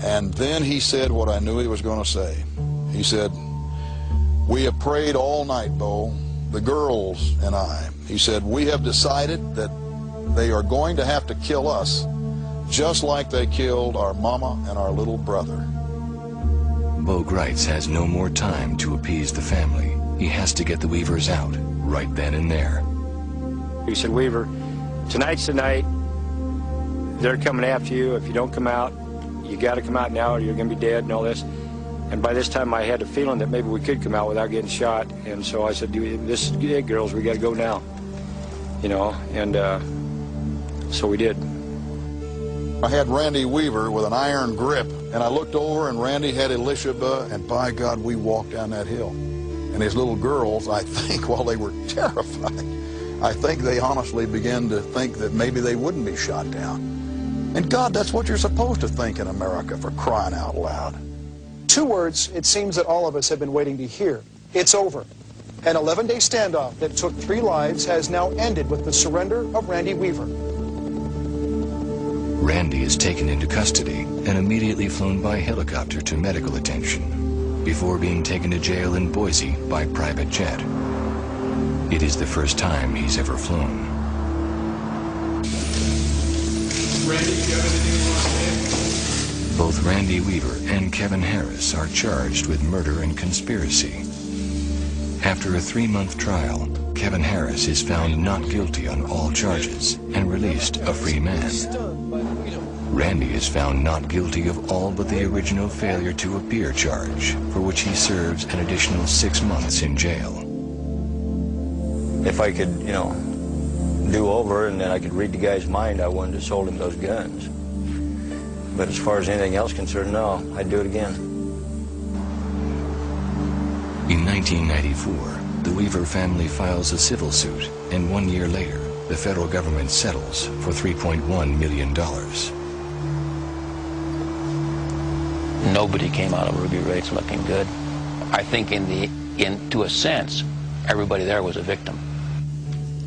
And then he said what I knew he was going to say. He said, we have prayed all night, Bo, the girls and I. He said, we have decided that they are going to have to kill us, just like they killed our mama and our little brother.
Bo Greitz has no more time to appease the family. He has to get the Weavers out, right then and there.
He said, Weaver, tonight's the night. They're coming after you. If you don't come out, you got to come out now or you're going to be dead and all this. And by this time I had a feeling that maybe we could come out without getting shot. And so I said, this is it, girls, we got to go now. You know, and so we did.
I had Randy Weaver with an iron grip, and I looked over and Randy had Elishaba, and by God, we walked down that hill. And his little girls, I think, while they were terrified, I think they honestly began to think that maybe they wouldn't be shot down. And God, that's what you're supposed to think in America, for crying out loud.
2 words it seems that all of us have been waiting to hear. It's over. An 11-day standoff that took 3 lives has now ended with the surrender of Randy Weaver.
Randy is taken into custody and immediately flown by helicopter to medical attention before being taken to jail in Boise by private jet. It is the first time he's ever flown.
Randy, do you have anything you want to say?
Both Randy Weaver and Kevin Harris are charged with murder and conspiracy. After a 3-month trial, Kevin Harris is found not guilty on all charges and released a free man. Randy is found not guilty of all but the original failure to appear charge, for which he serves an additional 6 months in jail.
If I could, you know, do over and then I could read the guy's mind, I wouldn't have sold him those guns. But as far as anything else concerned, no, I'd do it again.
In 1994, the Weaver family files a civil suit, and 1 year later, the federal government settles for $3.1 million.
Nobody came out of Ruby Ridge looking good. I think to a sense, everybody there was a victim.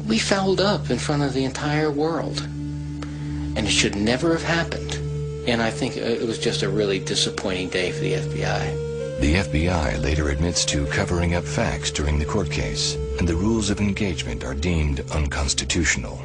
We fouled up in front of the entire world, and it should never have happened. And I think it was just a really disappointing day for the FBI.
The FBI later admits to covering up facts during the court case, and the rules of engagement are deemed unconstitutional.